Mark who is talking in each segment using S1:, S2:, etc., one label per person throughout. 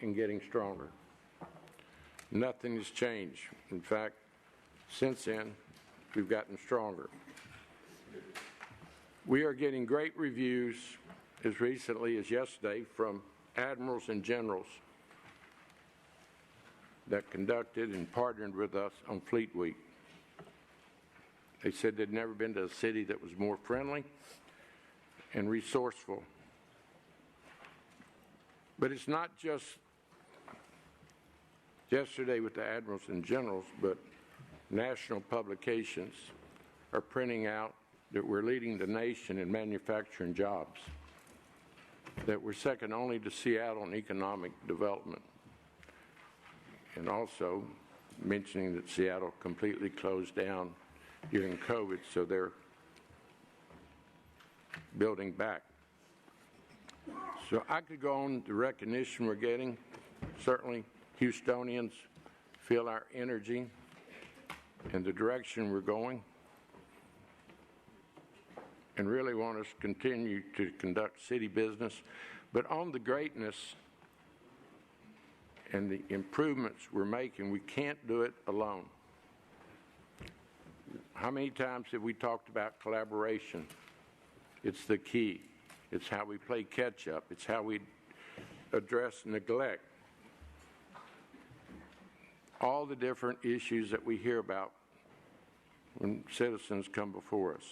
S1: and getting stronger. Nothing has changed. In fact, since then, we've gotten stronger. We are getting great reviews as recently as yesterday from admirals and generals that conducted and partnered with us on Fleet Week. They said they'd never been to a city that was more friendly and resourceful. But it's not just yesterday with the admirals and generals, but national publications are printing out that we're leading the nation in manufacturing jobs, that we're second only to Seattle in economic development, and also mentioning that Seattle completely closed down during COVID, so they're building back. So I could go on the recognition we're getting. Certainly, Houstonians feel our energy and the direction we're going and really want us to continue to conduct city business. But on the greatness and the improvements we're making, we can't do it alone. How many times have we talked about collaboration? It's the key. It's how we play catch up. It's how we address neglect. All the different issues that we hear about when citizens come before us.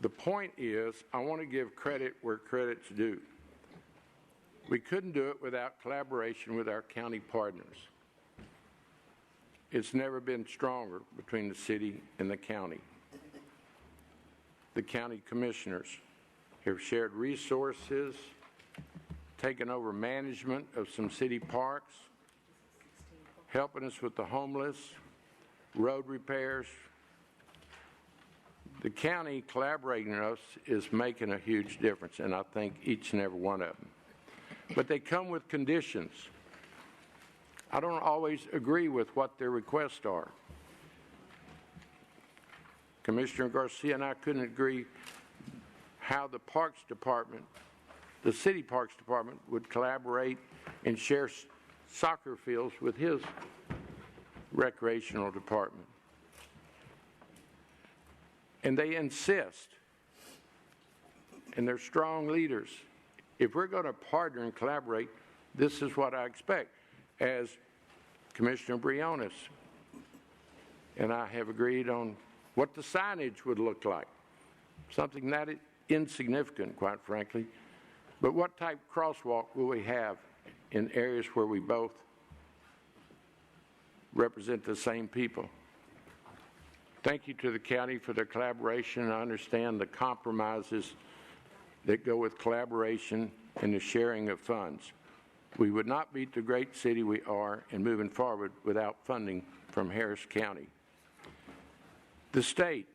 S1: The point is, I want to give credit where credit's due. We couldn't do it without collaboration with our county partners. It's never been stronger between the city and the county. The county commissioners have shared resources, taken over management of some city parks, helping us with the homeless, road repairs. The county collaborating with us is making a huge difference, and I think each and every one of them. But they come with conditions. I don't always agree with what their requests are. Commissioner Garcia and I couldn't agree how the Parks Department, the City Parks Department, would collaborate and share soccer fields with his recreational department. And they insist, and they're strong leaders. If we're going to partner and collaborate, this is what I expect. As Commissioner Briones and I have agreed on what the signage would look like, something that is insignificant, quite frankly, but what type of crosswalk will we have in areas where we both represent the same people? Thank you to the county for their collaboration. I understand the compromises that go with collaboration and the sharing of funds. We would not be the great city we are and moving forward without funding from Harris County. The state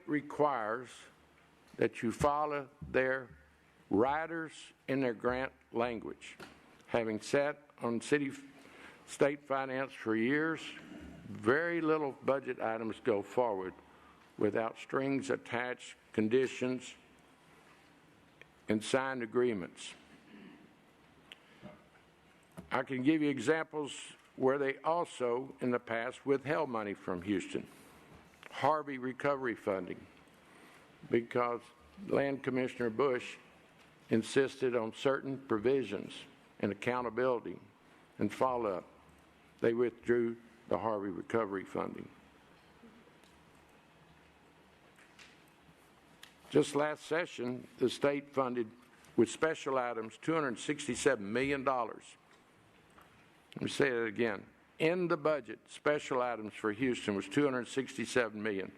S1: requires that you follow their riders and their grant language. Having sat on state finance for years, very little budget items go forward without strings attached, conditions, and signed agreements. I can give you examples where they also, in the past, withheld money from Houston. Harvey recovery funding, because Land Commissioner Bush insisted on certain provisions and accountability and follow-up. They withdrew the Harvey recovery funding. Just last session, the state funded, with special items, $267 million. Let me say that again. In the budget, special items for Houston was $267 million.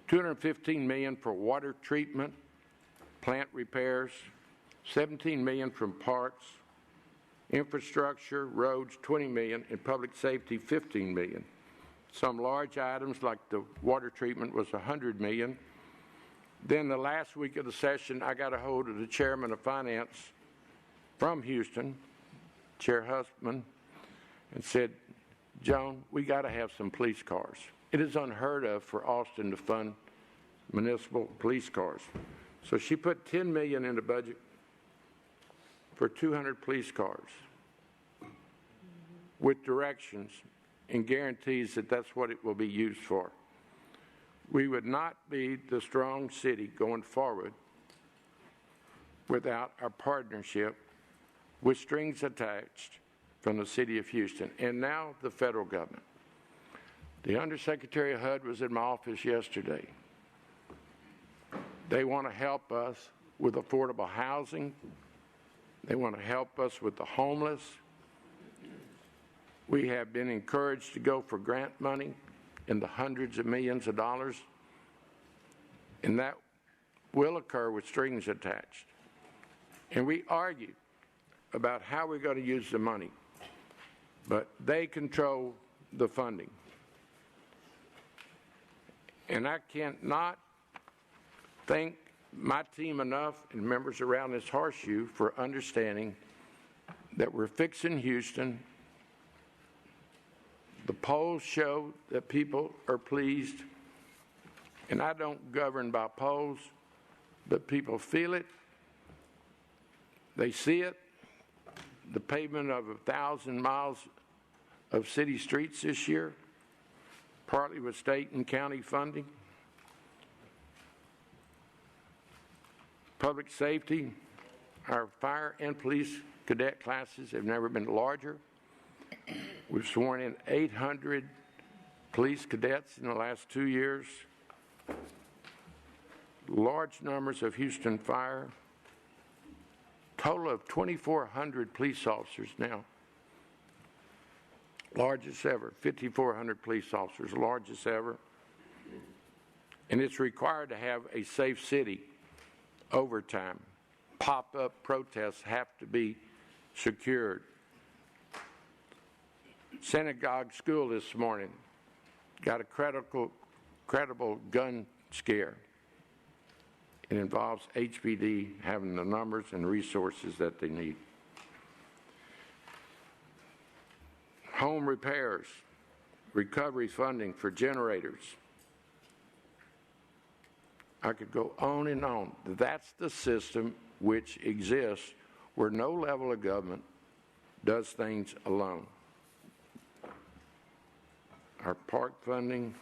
S1: $215 million for water treatment, plant repairs, $17 million from parks, infrastructure, roads, $20 million, and public safety, $15 million. Some large items like the water treatment was $100 million. Then the last week of the session, I got a hold of the chairman of finance from Houston, Chair Husband, and said, Joan, we got to have some police cars. It is unheard of for Austin to fund municipal police cars. So she put $10 million in the budget for 200 police cars with directions and guarantees that that's what it will be used for. We would not be the strong city going forward without our partnership with strings attached from the city of Houston and now the federal government. The Undersecretary of HUD was in my office yesterday. They want to help us with affordable housing. They want to help us with the homeless. We have been encouraged to go for grant money in the hundreds of millions of dollars, and that will occur with strings attached. And we argue about how we're going to use the money, but they control the funding. And I cannot thank my team enough and members around this horseshoe for understanding that we're fixing Houston. The polls show that people are pleased, and I don't govern by polls, but people feel it. They see it. The pavement of 1,000 miles of city streets this year, partly with state and county funding. Public safety, our fire and police cadet classes have never been larger. We've sworn in 800 police cadets in the last 2 years. Large numbers of Houston Fire. Total of 2,400 police officers now. Largest ever. 5,400 police officers, largest ever. And it's required to have a safe city. Overtime. Pop-up protests have to be secured. Synagogue school this morning got a credible gun scare. It involves HPD having the numbers and resources that they need. Home repairs, recovery funding for generators. I could go on and on. That's the system which exists where no level of government does things alone. Our park funding,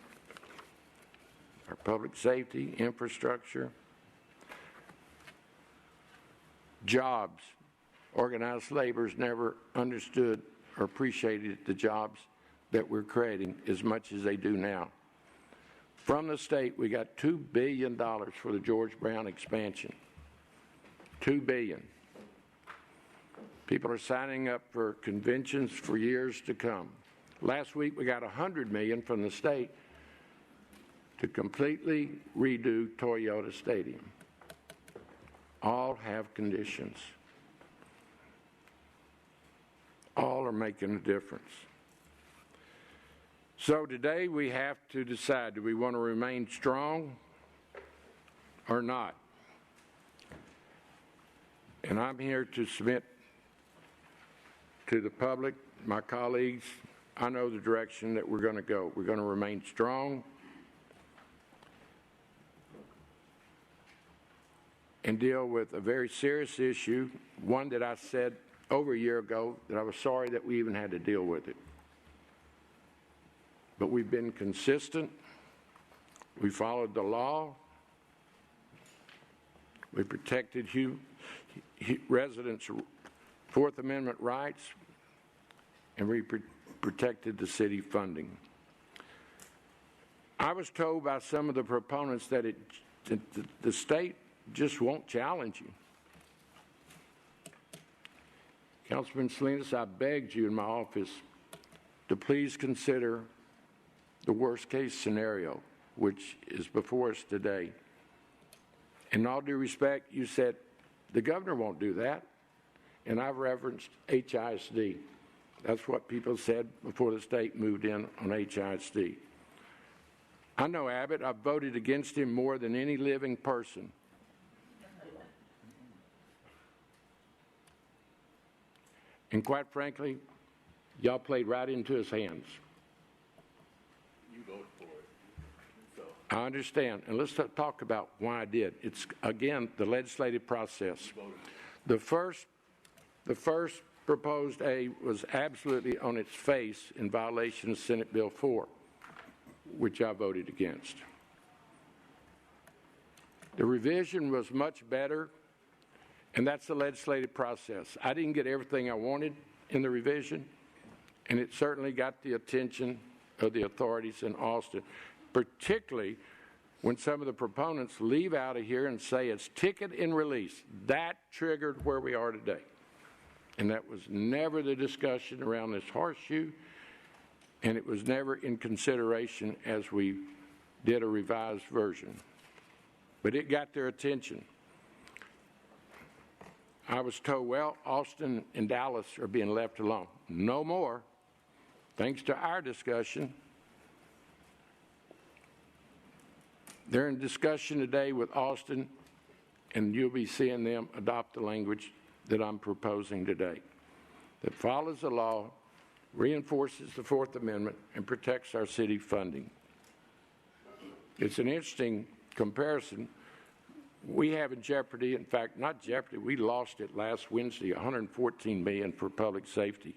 S1: our public safety, infrastructure, jobs. Organized labor's never understood or appreciated the jobs that we're creating as much as they do now. From the state, we got $2 billion for the George Brown expansion. $2 billion. People are signing up for conventions for years to come. Last week, we got $100 million from the state to completely redo Toyota Stadium. All have conditions. All are making a difference. So today we have to decide, do we want to remain strong or not? And I'm here to submit to the public, my colleagues, I know the direction that we're going to go. We're going to remain strong and deal with a very serious issue, one that I said over a year ago that I was sorry that we even had to deal with it. But we've been consistent. We followed the law. We protected residents' Fourth Amendment rights, and we protected the city funding. I was told by some of the proponents that the state just won't challenge you. Councilman Salinas, I begged you in my office to please consider the worst-case scenario, which is before us today. In all due respect, you said, the governor won't do that, and I've referenced HISD. That's what people said before the state moved in on HISD. I know Abbott. I've voted against him more than any living person. And quite frankly, y'all played right into his hands.
S2: You voted for it. So.
S1: I understand. And let's talk about why I did. It's, again, the legislative process. The first The first proposed A was absolutely on its face in violation of Senate Bill 4, which I voted against. The revision was much better, and that's the legislative process. I didn't get everything I wanted in the revision, and it certainly got the attention of the authorities in Austin, particularly when some of the proponents leave out of here and say it's ticket and release. That triggered where we are today. And that was never the discussion around this horseshoe, and it was never in consideration as we did a revised version. But it got their attention. I was told, well, Austin and Dallas are being left alone. No more. Thanks to our discussion. They're in discussion today with Austin, and you'll be seeing them adopt the language that I'm proposing today, that follows the law, reinforces the Fourth Amendment, and protects our city funding. It's an interesting comparison. We have in jeopardy, in fact, not jeopardy, we lost it last Wednesday, $114 million for public safety.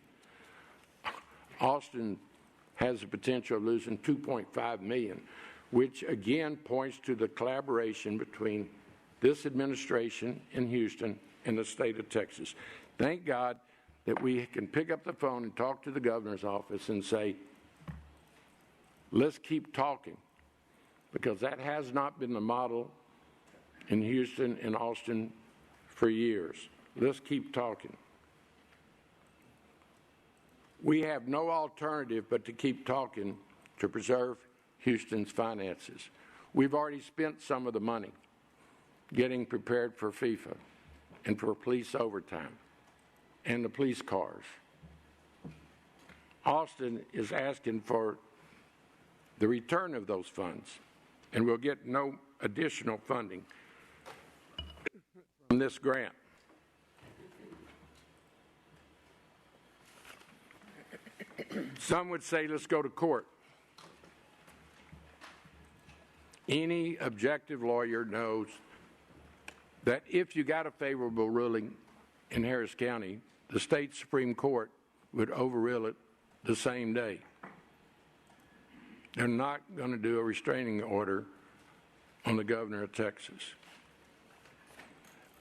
S1: Austin has the potential of losing $2.5 million, which again points to the collaboration between this administration in Houston and the state of Texas. Thank God that we can pick up the phone and talk to the governor's office and say, let's keep talking, because that has not been the model in Houston and Austin for years. Let's keep talking. We have no alternative but to keep talking to preserve Houston's finances. We've already spent some of the money getting prepared for FIFA and for police overtime and the police cars. Austin is asking for the return of those funds, and we'll get no additional funding from this grant. Some would say, let's go to court. Any objective lawyer knows that if you got a favorable ruling in Harris County, the state Supreme Court would overrule it the same day. They're not going to do a restraining order on the governor of Texas.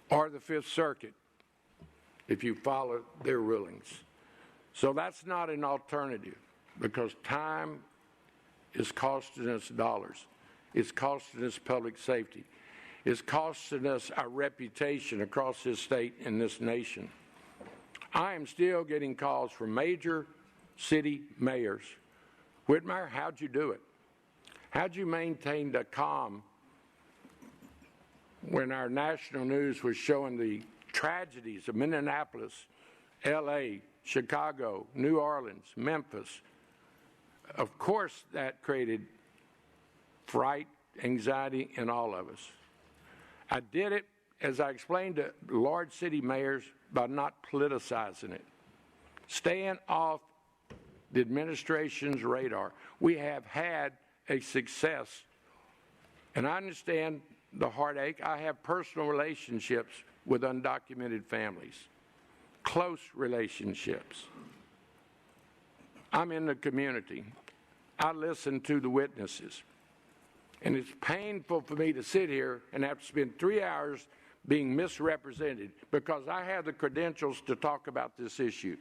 S1: Or the Fifth Circuit, if you follow their rulings. So that's not an alternative, because time is costing us dollars. It's costing us public safety. It's costing us our reputation across this state and this nation. I am still getting calls from major city mayors. Whitmire, how'd you do it? How'd you maintain the calm when our national news was showing the tragedies of Minneapolis, L.A., Chicago, New Orleans, Memphis? Of course, that created fright, anxiety in all of us. I did it, as I explained to large city mayors, by not politicizing it, staying off the administration's radar. We have had a success, and I understand the heartache. I have personal relationships with undocumented families, close relationships. I'm in the community. I listen to the witnesses. And it's painful for me to sit here and have to spend 3 hours being misrepresented, because I have the credentials to talk about this issue.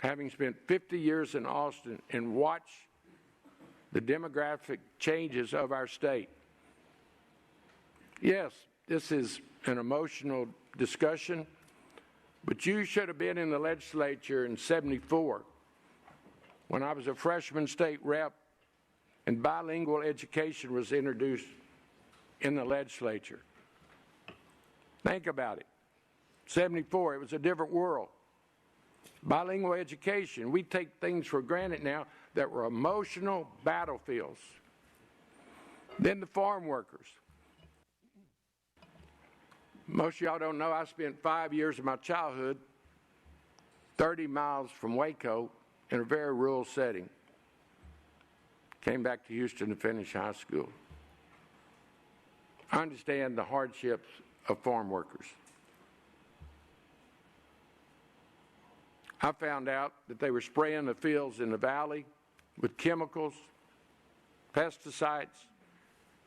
S1: Having spent 50 years in Austin and watched the demographic changes of our state. Yes, this is an emotional discussion, but you should have been in the legislature in '74 when I was a freshman state rep and bilingual education was introduced in the legislature. Think about it. '74, it was a different world. Bilingual education, we take things for granted now that were emotional battlefields. Then the farm workers. Most of y'all don't know, I spent 5 years of my childhood 30 miles from Waco in a very rural setting. Came back to Houston to finish high school. I understand the hardships of farm workers. I found out that they were spraying the fields in the valley with chemicals, pesticides,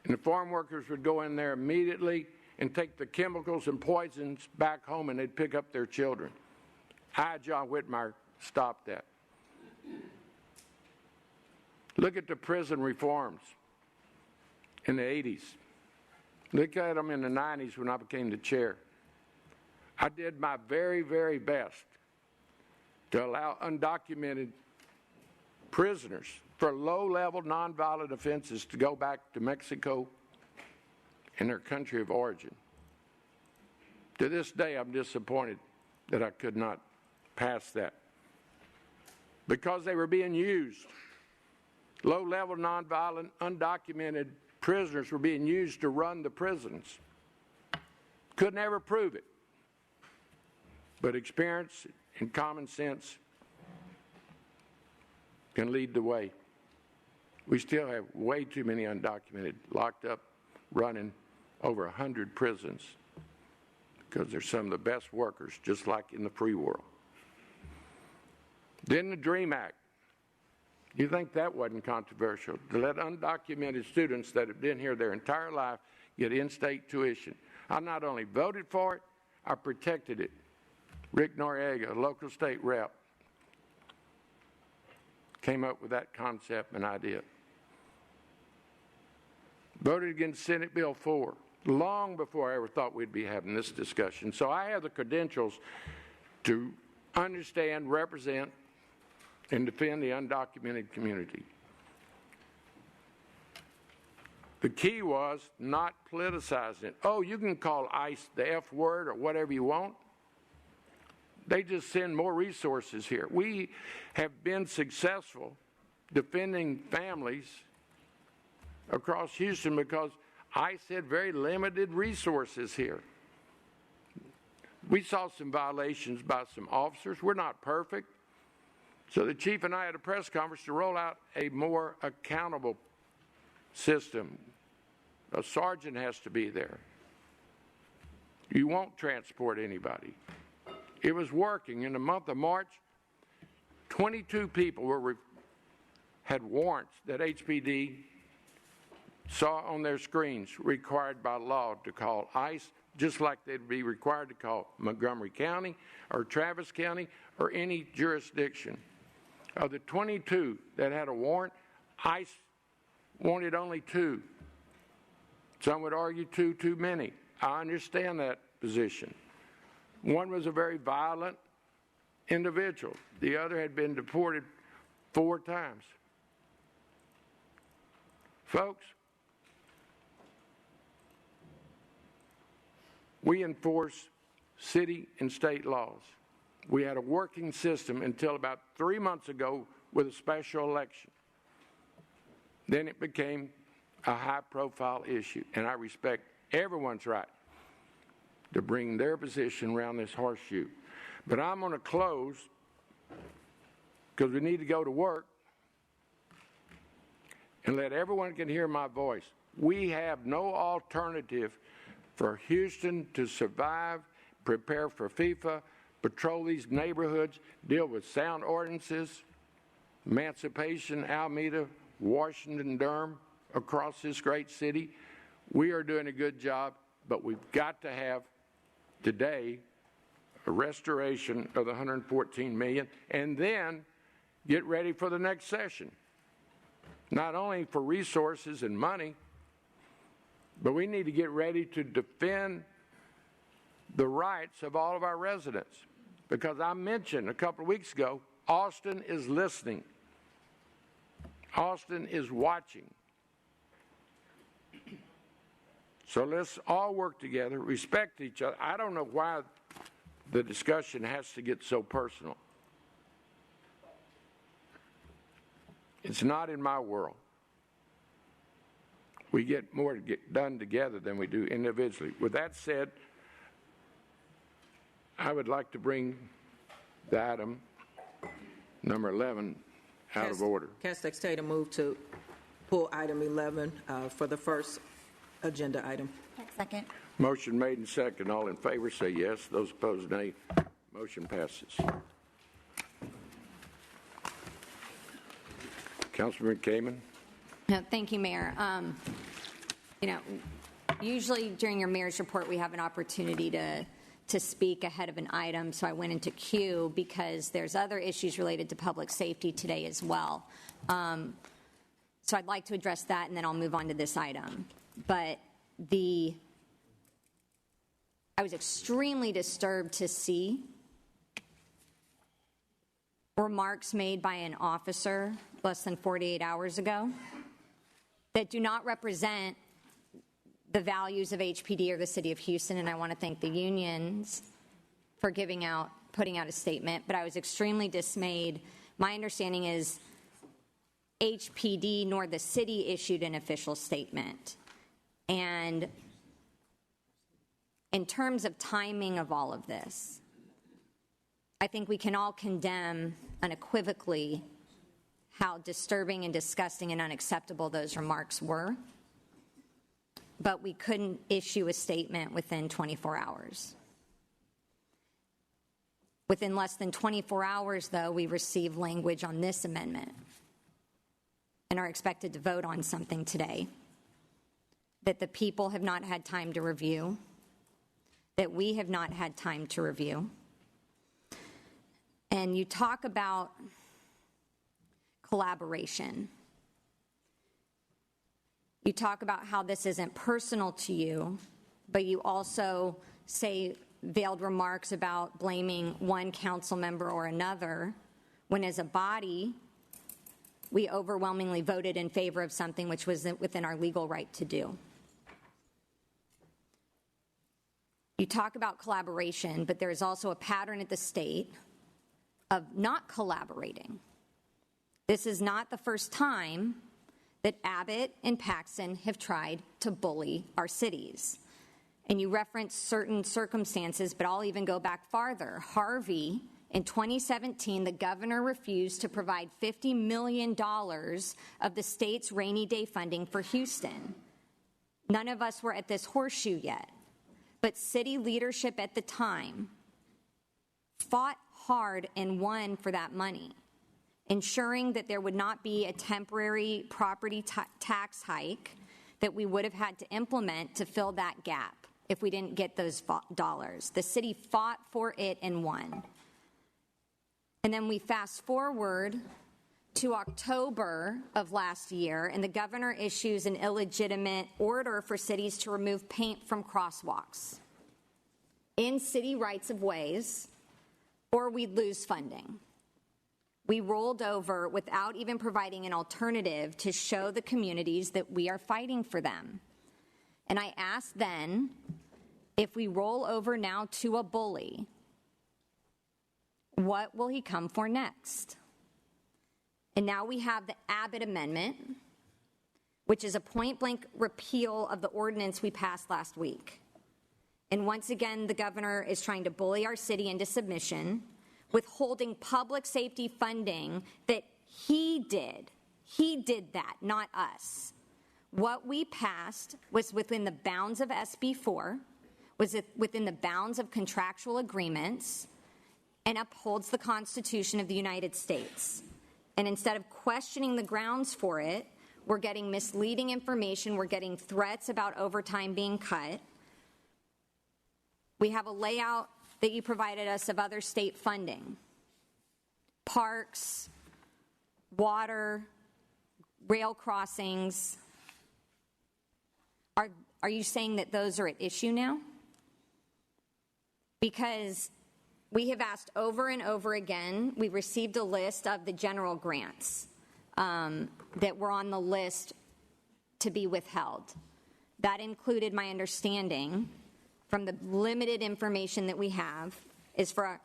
S1: and the farm workers would go in there immediately and take the chemicals and poisons back home, and they'd pick up their children. John Whitmire, stopped that. Look at the prison reforms in the 80s. Look at them in the 90s when I became the chair. I did my very, very best to allow undocumented prisoners for low-level nonviolent offenses to go back to Mexico and their country of origin. To this day, I'm disappointed that I could not pass that because they were being used. Low-level nonviolent undocumented prisoners were being used to run the prisons. Could never prove it. But experience and common sense can lead the way. We still have way too many undocumented locked up, running over 100 prisons because they're some of the best workers, just like in the free world. Then the DREAM Act. You think that wasn't controversial? To let undocumented students that have been here their entire life get in-state tuition. I not only voted for it, I protected it. Rick Noriega, a local state rep, came up with that concept and idea. Voted against Senate Bill 4, long before I ever thought we'd be having this discussion. So I have the credentials to understand, represent, and defend the undocumented community. The key was not politicizing it. Oh, you can call ICE the F word or whatever you want. They just send more resources here. We have been successful defending families across Houston because ICE had very limited resources here. We saw some violations by some officers. We're not perfect. So the chief and I had a press conference to roll out a more accountable system. A sergeant has to be there. You won't transport anybody. It was working. In the month of March, 22 people had warrants that HPD saw on their screens required by law to call ICE, just like they'd be required to call Montgomery County or Travis County or any jurisdiction. Of the 22 that had a warrant, ICE wanted only 2. Some would argue 2 too many. I understand that position. One was a very violent individual. The other had been deported 4 times. Folks, we enforce city and state laws. We had a working system until about 3 months ago with a special election. Then it became a high-profile issue, and I respect everyone's right to bring their position around this horseshoe. But I'm going to close because we need to go to work and let everyone can hear my voice. We have no alternative for Houston to survive, prepare for FIFA, patrol these neighborhoods, deal with sound ordinances, Emancipation, Alameda, Washington, Durham, across this great city. We are doing a good job, but we've got to have today a restoration of the $114 million, and then get ready for the next session. Not only for resources and money, but we need to get ready to defend the rights of all of our residents. Because I mentioned a couple of weeks ago, Austin is listening. Austin is watching. So let's all work together, respect each other. I don't know why the discussion has to get so personal. It's not in my world. We get more to get done together than we do individually. With that said, I would like to bring the item number 11 out of order.
S3: Castex Tatum move to pull item 11 for the first agenda item.
S4: Second.
S1: Motion made and second. All in favor say yes. Those opposed nay. Motion passes. Councilman Kamen?
S4: No, thank you, Mayor. Usually during your mayor's report, we have an opportunity to speak ahead of an item, so I went into queue because there's other issues related to public safety today as well. So I'd like to address that, and then I'll move on to this item. But I was extremely disturbed to see remarks made by an officer less than 48 hours ago that do not represent the values of HPD or the city of Houston, and I want to thank the unions for putting out a statement, but I was extremely dismayed. My understanding is HPD nor the city issued an official statement. And in terms of timing of all of this, I think we can all condemn unequivocally how disturbing and disgusting and unacceptable those remarks were, but we couldn't issue a statement within 24 hours. Within less than 24 hours, though, we received language on this amendment and are expected to vote on something today that the people have not had time to review, that we have not had time to review. And you talk about collaboration. You talk about how this isn't personal to you, but you also say veiled remarks about blaming one council member or another, when as a body, we overwhelmingly voted in favor of something which was within our legal right to do. You talk about collaboration, but there is also a pattern at the state of not collaborating. This is not the first time that Abbott and Paxton have tried to bully our cities. And you reference certain circumstances, but I'll even go back farther. Harvey, in 2017, the governor refused to provide $50 million of the state's rainy day funding for Houston. None of us were at this horseshoe yet, but city leadership at the time fought hard and won for that money, ensuring that there would not be a temporary property tax hike that we would have had to implement to fill that gap if we didn't get those dollars. The city fought for it and won. And then we fast forward to October of last year, and the governor issues an illegitimate order for cities to remove paint from crosswalks in city rights of ways, or we'd lose funding. We rolled over without even providing an alternative to show the communities that we are fighting for them. And I asked then, if we roll over now to a bully, what will he come for next? And now we have the Abbott Amendment, which is a point-blank repeal of the ordinance we passed last week. And once again, the governor is trying to bully our city into submission, withholding public safety funding that he did. He did that, not us. What we passed was within the bounds of SB 4, was within the bounds of contractual agreements, and upholds the Constitution of the United States. And instead of questioning the grounds for it, we're getting misleading information, we're getting threats about overtime being cut. We have a layout that you provided us of other state funding, parks, water, rail crossings. Are you saying that those are at issue now? Because we have asked over and over again, we received a list of the general grants that were on the list to be withheld. That included, my understanding, from the limited information that we have, is for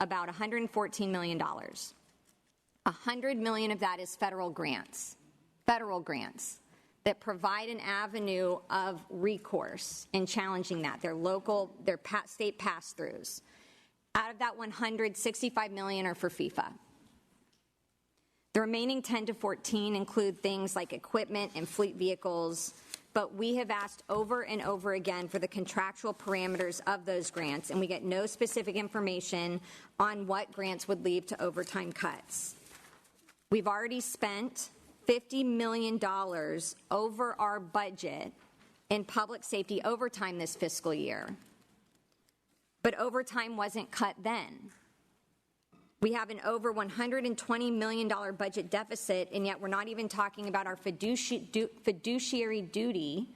S4: about $114 million. $100 million of that is federal grants that provide an avenue of recourse in challenging that. They're local, they're state pass-throughs. Out of that 165 million are for FIFA. The remaining 10 to 14 include things like equipment and fleet vehicles, but we have asked over and over again for the contractual parameters of those grants, and we get no specific information on what grants would lead to overtime cuts. We've already spent $50 million over our budget in public safety overtime this fiscal year. But overtime wasn't cut then. We have an over $120 million budget deficit, and yet we're not even talking about our fiduciary duty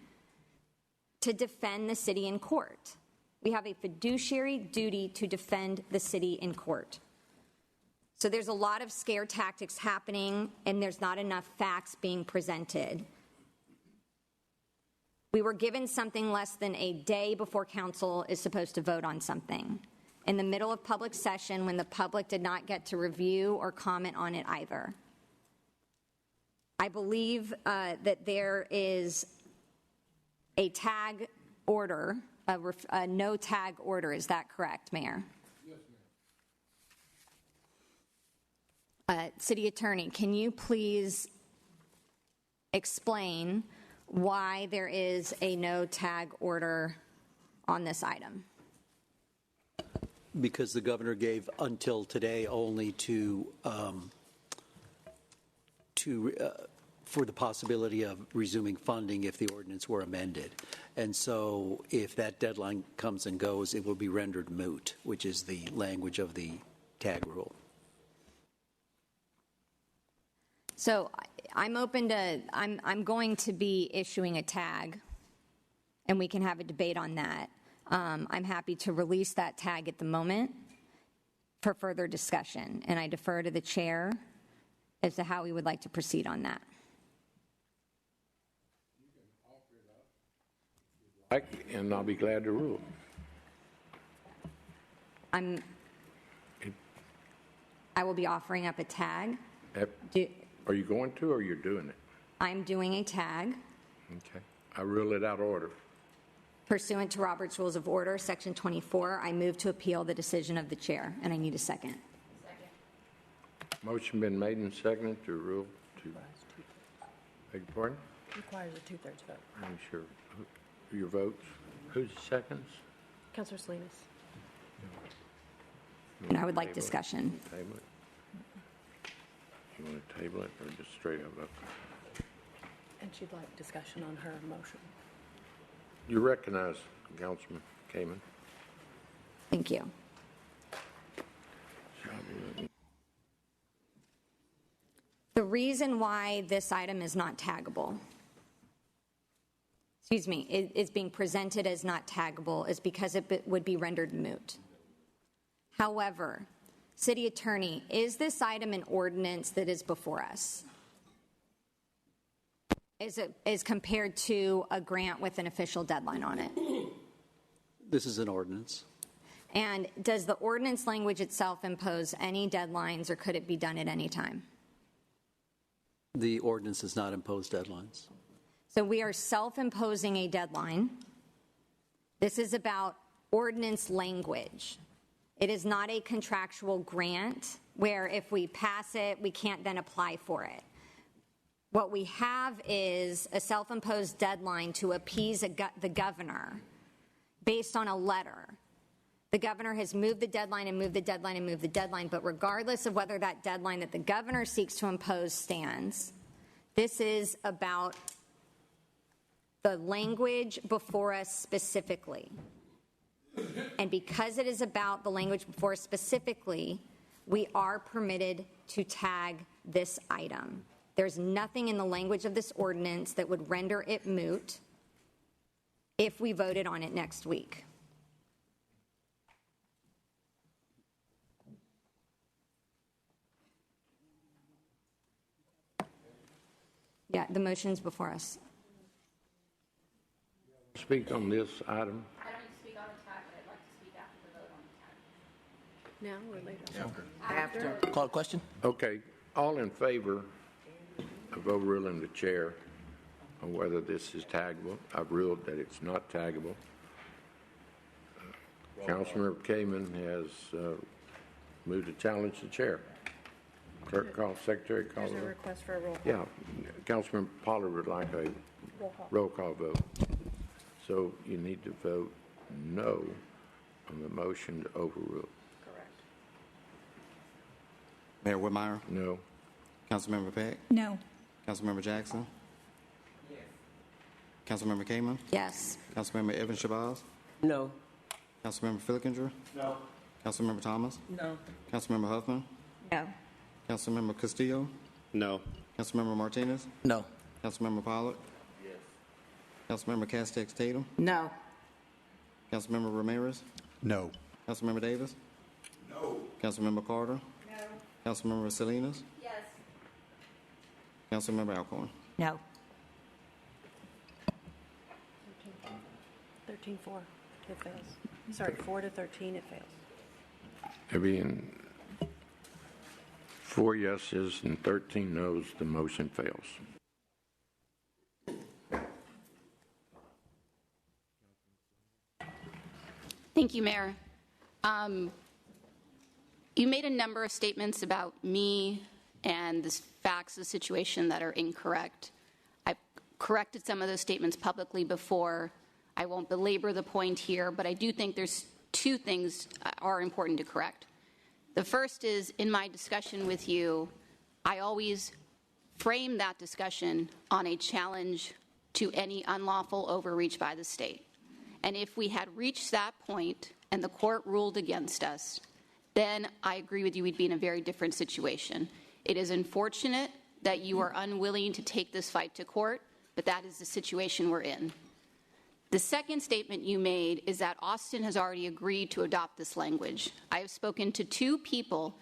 S4: to defend the city in court. We have a fiduciary duty to defend the city in court. So there's a lot of scare tactics happening, and there's not enough facts being presented. We were given something less than a day before council is supposed to vote on something, in the middle of public session when the public did not get to review or comment on it either. I believe that there is a tag order, a no tag order. Is that correct, Mayor?
S5: Yes, ma'am.
S4: City Attorney, can you please explain why there is a no tag order on this item?
S6: Because the governor gave until today only for the possibility of resuming funding if the ordinance were amended. And so if that deadline comes and goes, it will be rendered moot, which is the language of the tag rule.
S4: So I'm open to, I'm going to be issuing a tag, and we can have a debate on that. I'm happy to release that tag at the moment for further discussion, and I defer to the chair as to how we would like to proceed on that.
S1: And I'll be glad to rule.
S4: I will be offering up a tag.
S1: Are you going to, or you're doing it?
S4: I'm doing a tag.
S1: Okay. I rule it out of order.
S4: Pursuant to Robert's Rules of Order, Section 24, I move to appeal the decision of the chair, and I need a second.
S1: Motion been made and seconded to rule to. Beg your pardon?
S7: Requires a two-thirds vote.
S1: I'm sure. Your votes? Who's seconds?
S7: Councilor Salinas.
S4: And I would like discussion.
S1: Table it. You want to table it or just straight up vote?
S7: And she'd like discussion on her motion.
S1: You recognize Councilman Kamen.
S4: Thank you. The reason why this item is not taggable, is being presented as not taggable is because it would be rendered moot. However, City Attorney, is this item an ordinance that is before us? Is compared to a grant with an official deadline on it?
S6: This is an ordinance.
S4: And does the ordinance language itself impose any deadlines, or could it be done at any time?
S6: The ordinance does not impose deadlines.
S4: So we are self-imposing a deadline. This is about ordinance language. It is not a contractual grant where if we pass it, we can't then apply for it. What we have is a self-imposed deadline to appease the governor based on a letter. The governor has moved the deadline and moved the deadline and moved the deadline, but regardless of whether that deadline that the governor seeks to impose stands, this is about the language before us specifically. And because it is about the language before us specifically, we are permitted to tag this item. There's nothing in the language of this ordinance that would render it moot if we voted on it next week. Yeah, the motion's before us.
S1: Speak on this item.
S4: I don't need to speak on the tag, but I'd like to speak after the vote on the tag.
S7: Now or later?
S3: After.
S2: Call a question?
S1: Okay, all in favor of overruling the chair on whether this is taggable? I've ruled that it's not taggable. Councilmember Kamen has moved to challenge the chair. Clerk call, secretary call.
S7: There's a request for a roll call.
S1: Yeah, Councilman Pollard would like a roll call vote. So you need to vote no on the motion to overrule.
S7: Correct.
S2: Mayor Whitmire?
S1: No.
S2: Councilmember Peck?
S8: No. Councilmember Jackson? Councilmember Kamen?
S4: Yes.
S8: Councilmember Evans Shabazz?
S9: No.
S8: Councilmember Fillinger?
S9: No.
S8: Councilmember Thomas?
S9: No.
S8: Councilmember Huffman?
S4: No.
S8: Councilmember Castillo?
S2: No.
S8: Councilmember Martinez?
S9: No.
S8: Councilmember Pollard?
S2: Yes.
S8: Councilmember Castex Tatum?
S3: No.
S8: Councilmember Ramirez?
S10: No.
S8: Councilmember Davis?
S2: No.
S8: Councilmember Carter? No. Councilmember Salinas?
S4: Yes.
S8: Councilmember Alcorn?
S4: No.
S7: 13-4, it fails. Sorry, 4 to 13, it fails.
S1: There being 4 yeses and 13 noes, the motion fails.
S5: Thank you, Mayor. You made a number of statements about me and the facts of the situation that are incorrect. I've corrected some of those statements publicly before. I won't belabor the point here, but I do think there's 2 things are important to correct. The first is, in my discussion with you, I always frame that discussion on a challenge to any unlawful overreach by the state. And if we had reached that point and the court ruled against us, then I agree with you, we'd be in a very different situation. It is unfortunate that you are unwilling to take this fight to court, but that is the situation we're in. The second statement you made is that Austin has already agreed to adopt this language. I have spoken to 2 people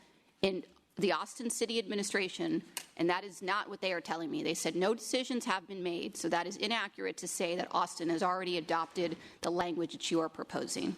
S5: in the Austin City Administration, and that is not what they are telling me. They said no decisions have been made, so that is inaccurate to say that Austin has already adopted the language that you are proposing.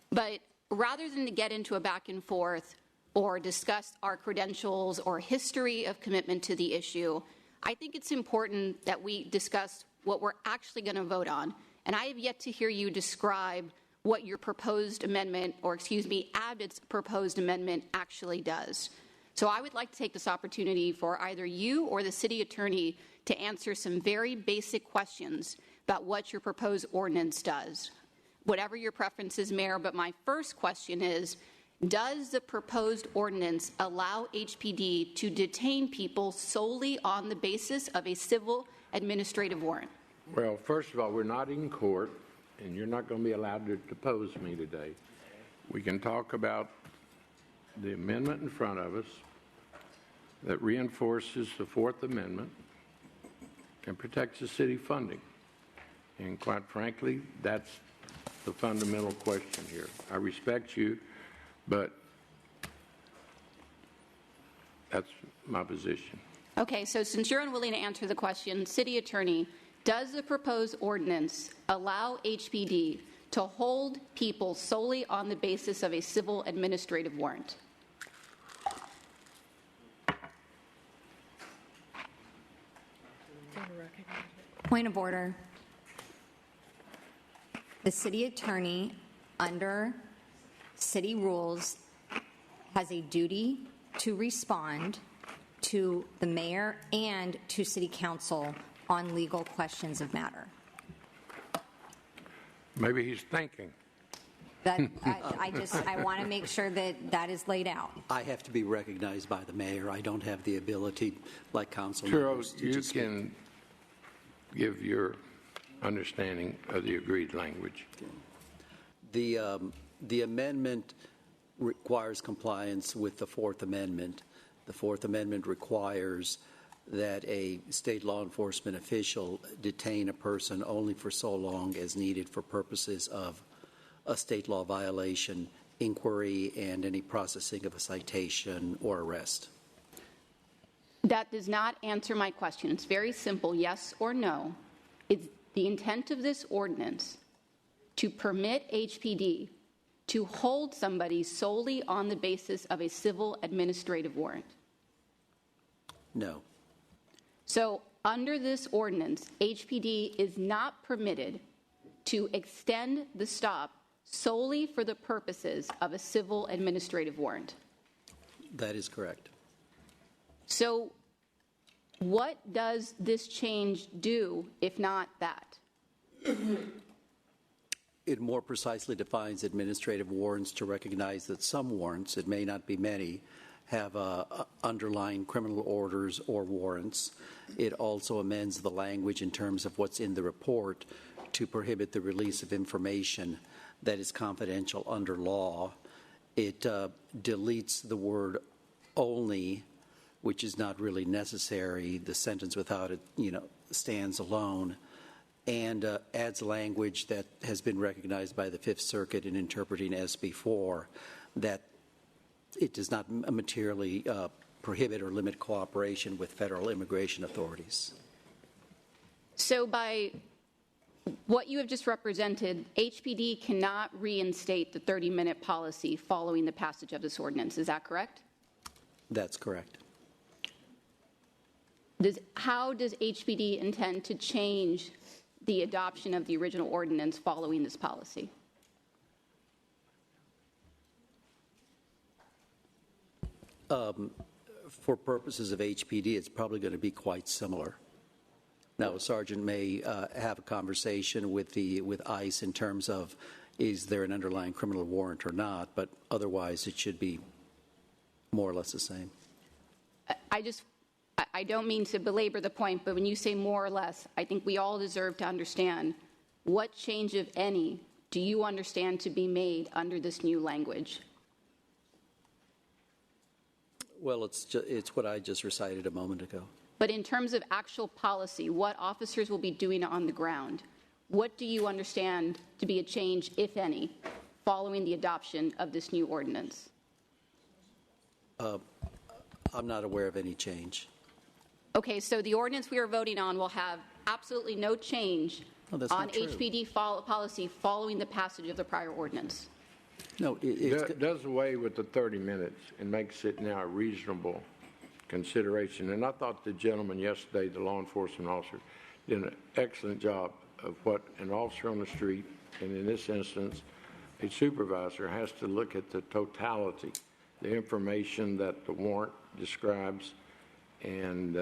S5: But rather than to get into a back and forth or discuss our credentials or history of commitment to the issue, I think it's important that we discuss what we're actually going to vote on. And I have yet to hear you describe what your proposed amendment, or excuse me, Abbott's proposed amendment actually does. So I would like to take this opportunity for either you or the city attorney to answer some very basic questions about what your proposed ordinance does. Whatever your preference is, Mayor, but my first question is, does the proposed ordinance allow HPD to detain people solely on the basis of a civil administrative warrant?
S1: Well, first of all, we're not in court, and you're not going to be allowed to depose me today. We can talk about the amendment in front of us that reinforces the 4th Amendment and protects the city funding. And quite frankly, that's the fundamental question here. I respect you, but that's my position.
S5: Okay, so since you're unwilling to answer the question, city attorney, does the proposed ordinance allow HPD to hold people solely on the basis of a civil administrative warrant?
S4: Point of order. The city attorney, under city rules, has a duty to respond to the mayor and to city council on legal questions of matter.
S1: Maybe he's thinking.
S4: That I want to make sure that that is laid out.
S6: I have to be recognized by the mayor. I don't have the ability, like council
S1: Churro,
S6: members, to
S1: you
S6: just
S1: can give your understanding of the agreed language.
S6: The amendment requires compliance with the 4th Amendment. The 4th Amendment requires that a state law enforcement official detain a person only for so long as needed for purposes of a state law violation, inquiry, and any processing of a citation or arrest.
S5: That does not answer my question. It's very simple, yes or no. Is the intent of this ordinance to permit HPD to hold somebody solely on the basis of a civil administrative warrant?
S6: No.
S5: So under this ordinance, HPD is not permitted to extend the stop solely for the purposes of a civil administrative warrant.
S6: That is correct.
S5: So what does this change do, if not that?
S6: It more precisely defines administrative warrants to recognize that some warrants, it may not be many, have underlying criminal orders or warrants. It also amends the language in terms of what's in the report to prohibit the release of information that is confidential under law. It deletes the word only, which is not really necessary. The sentence without it, stands alone, and adds language that has been recognized by the Fifth Circuit in interpreting SB 4, that it does not materially prohibit or limit cooperation with federal immigration authorities.
S5: So by what you have just represented, HPD cannot reinstate the 30-minute policy following the passage of this ordinance. Is that correct?
S6: That's correct.
S5: How does HPD intend to change the adoption of the original ordinance following this policy?
S6: For purposes of HPD, it's probably going to be quite similar. Now, a sergeant may have a conversation with ICE in terms of is there an underlying criminal warrant or not, but otherwise it should be more or less the same.
S5: I don't mean to belabor the point, but when you say more or less, I think we all deserve to understand what change, if any, do you understand to be made under this new language?
S6: Well, it's what I just recited a moment ago.
S5: But in terms of actual policy, what officers will be doing on the ground, what do you understand to be a change, if any, following the adoption of this new ordinance?
S6: I'm not aware of any change.
S5: Okay, so the ordinance we are voting on will have absolutely no change on HPD policy following the passage of the prior ordinance.
S6: No,
S1: it does away with the 30 minutes and makes it now a reasonable consideration. And I thought the gentleman yesterday, the law enforcement officer, did an excellent job of what an officer on the street, and in this instance, a supervisor, has to look at the totality, the information that the warrant describes. And,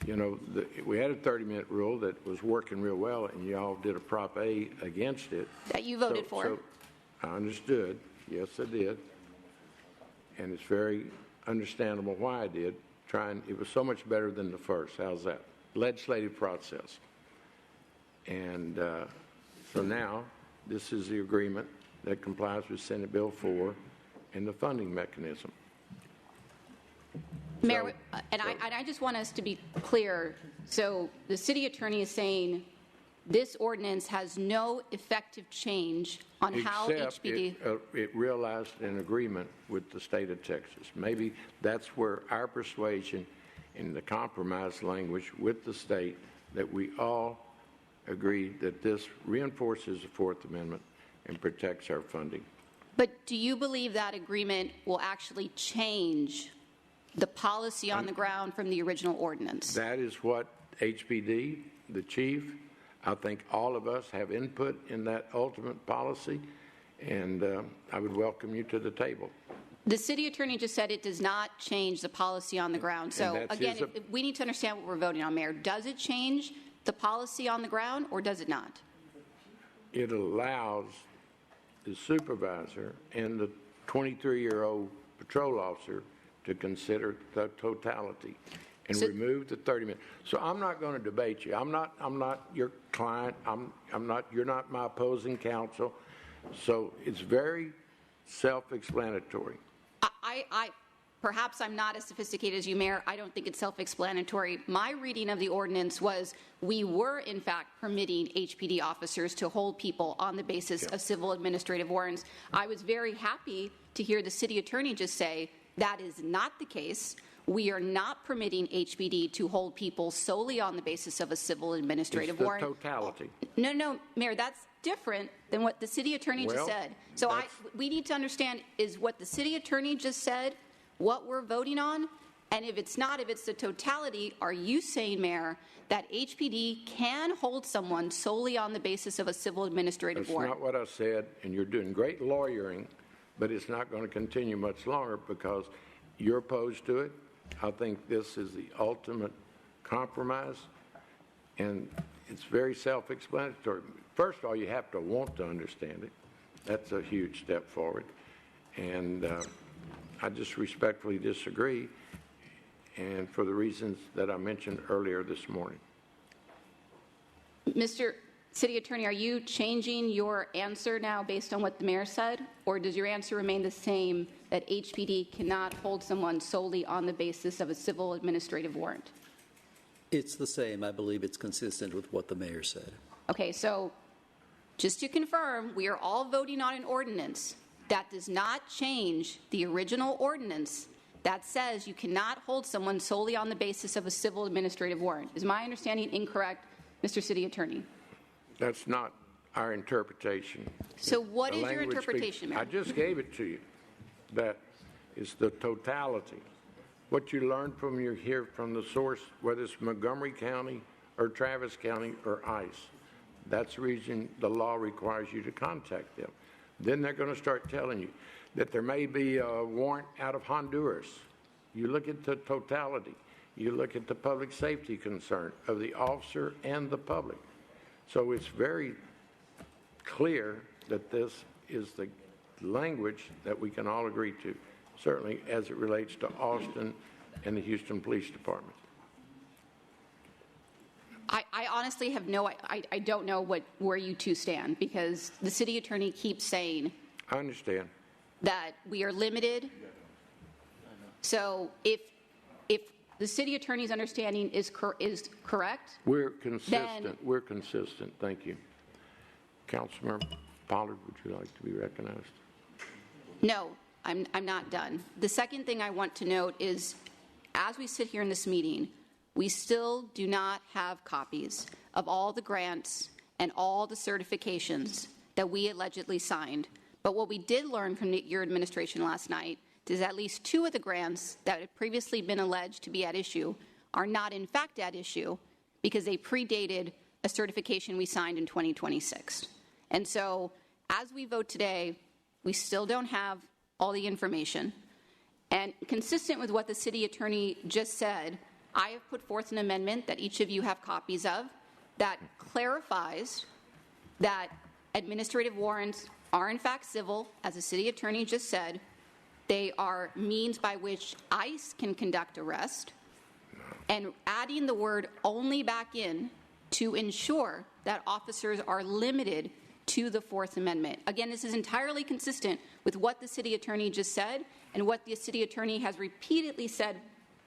S1: we had a 30-minute rule that was working real well, and y'all did a Prop A against it.
S5: That you voted for.
S1: So I understood. Yes, I did. And it's very understandable why I did. It was so much better than the first. How's that? Legislative process. And so now this is the agreement that complies with Senate Bill 4 and the funding mechanism.
S5: Mayor, I just want us to be clear. So the city attorney is saying this ordinance has no effective change on how HPD...
S1: it realized an agreement with the state of Texas. Maybe that's where our persuasion in the compromise language with the state, that we all agree that this reinforces the Fourth Amendment and protects our funding.
S5: But do you believe that agreement will actually change the policy on the ground from the original ordinance?
S1: That is what HPD, the chief, I think all of us have input in that ultimate policy, and I would welcome you to the table.
S5: The city attorney just said it does not change the policy on the ground. So again, we need to understand what we're voting on, Mayor. Does it change the policy on the ground, or does it not?
S1: It allows the supervisor and the 23-year-old patrol officer to consider the totality and remove the 30 minutes. So I'm not going to debate you. I'm not your client. You're not my opposing counsel. So it's very self-explanatory.
S5: Perhaps I'm not as sophisticated as you, Mayor. I don't think it's self-explanatory. My reading of the ordinance was we were, in fact, permitting HPD officers to hold people on the basis of civil administrative warrants. I was very happy to hear the city attorney just say that is not the case. We are not permitting HPD to hold people solely on the basis of a civil administrative warrant.
S1: It's the totality.
S5: No, Mayor, that's different than what the city attorney just said. So we need to understand, is what the city attorney just said what we're voting on? And if it's not, if it's the totality, are you saying, Mayor, that HPD can hold someone solely on the basis of a civil administrative warrant?
S1: That's not what I said, and you're doing great lawyering, but it's not going to continue much longer because you're opposed to it. I think this is the ultimate compromise, and it's very self-explanatory. First of all, you have to want to understand it. That's a huge step forward. And I just respectfully disagree, and for the reasons that I mentioned earlier this morning.
S5: Mr. City Attorney, are you changing your answer now based on what the mayor said? Or does your answer remain the same, that HPD cannot hold someone solely on the basis of a civil administrative warrant?
S6: It's the same. I believe it's consistent with what the mayor said.
S5: Okay, so just to confirm, we are all voting on an ordinance. That does not change the original ordinance that says you cannot hold someone solely on the basis of a civil administrative warrant. Is my understanding incorrect, Mr. City Attorney?
S1: That's not our interpretation.
S5: So what
S1: The
S5: is your
S1: language
S5: interpretation,
S1: speaks-
S5: Mayor?
S1: I just gave it to you. That is the totality. What you learn from hear from the source, whether it's Montgomery County or Travis County or ICE. That's the reason the law requires you to contact them. Then they're going to start telling you that there may be a warrant out of Honduras. You look at the totality. You look at the public safety concern of the officer and the public. So it's very clear that this is the language that we can all agree to, certainly as it relates to Austin and the Houston Police Department.
S5: I honestly have I don't know where you two stand, because the city attorney keeps saying
S1: I understand.
S5: that we are limited. So if the city attorney's understanding is correct,
S1: We're consistent. We're consistent. Thank you. Councilmember Pollard, would you like to be recognized?
S5: no, I'm not done. The second thing I want to note is, as we sit here in this meeting, we still do not have copies of all the grants and all the certifications that we allegedly signed. But what we did learn from your administration last night is at least 2 of the grants that had previously been alleged to be at issue are not in fact at issue, because they predated a certification we signed in 2026. And so as we vote today, we still don't have all the information. And consistent with what the city attorney just said, I have put forth an amendment that each of you have copies of that clarifies that administrative warrants are in fact civil, as the city attorney just said. They are means by which ICE can conduct arrest, and adding the word only back in to ensure that officers are limited to the Fourth Amendment. Again, this is entirely consistent with what the city attorney just said and what the city attorney has repeatedly said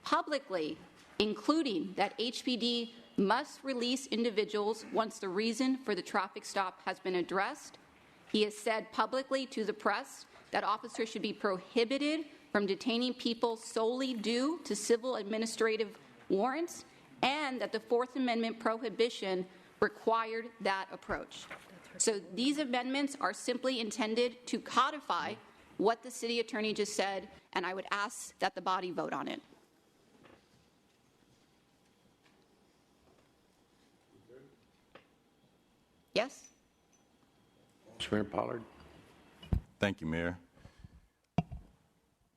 S5: publicly, including that HPD must release individuals once the reason for the traffic stop has been addressed. He has said publicly to the press that officers should be prohibited from detaining people solely due to civil administrative warrants, and that the Fourth Amendment prohibition required that approach. So these amendments are simply intended to codify what the city attorney just said, and I would ask that the body vote on it. Yes?
S1: Councilmember Pollard.
S2: Thank you, Mayor.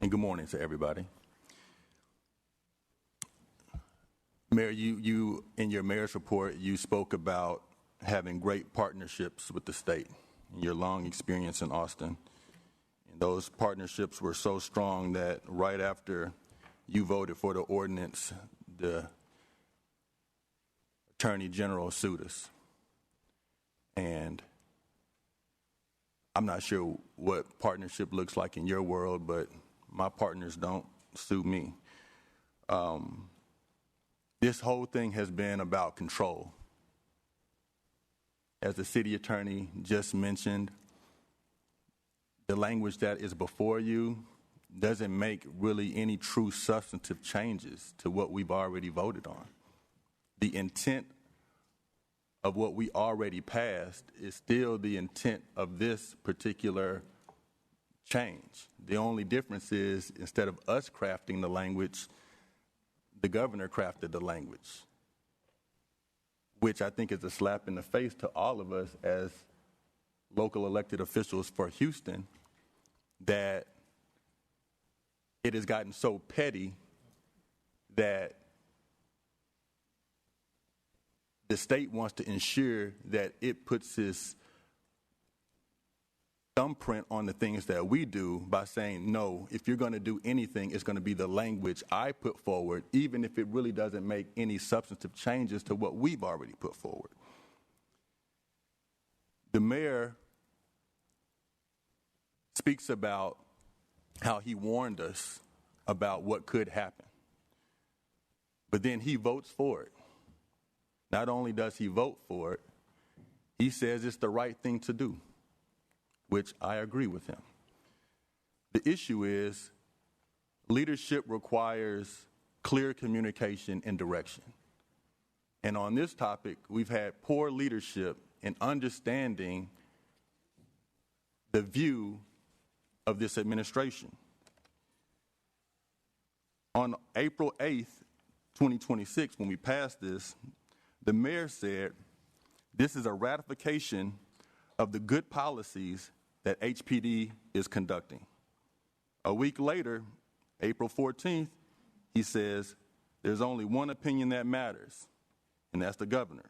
S2: And good morning to everybody. Mayor, you in your mayor's report, you spoke about having great partnerships with the state and your long experience in Austin. And those partnerships were so strong that right after you voted for the ordinance, the Attorney General sued us. And I'm not sure what partnership looks like in your world, but my partners don't sue me. This whole thing has been about control. As the city attorney just mentioned, the language that is before you doesn't make really any true substantive changes to what we've already voted on. The intent of what we already passed is still the intent of this particular change. The only difference is, instead of us crafting the language, the governor crafted the language, which I think is a slap in the face to all of us as local elected officials for Houston, that it has gotten so petty that the state wants to ensure that it puts its thumbprint on the things that we do by saying, no, if you're going to do anything, it's going to be the language I put forward, even if it really doesn't make any substantive changes to what we've already put forward. The mayor speaks about how he warned us about what could happen. But then he votes for it. Not only does he vote for it, he says it's the right thing to do, which I agree with him. The issue is leadership requires clear communication and direction. And on this topic, we've had poor leadership in understanding the view of this administration. On April 8th, 2026, when we passed this, the mayor said, this is a ratification of the good policies that HPD is conducting. A week later, April 14th, he says, there's only one opinion that matters, and that's the governor's.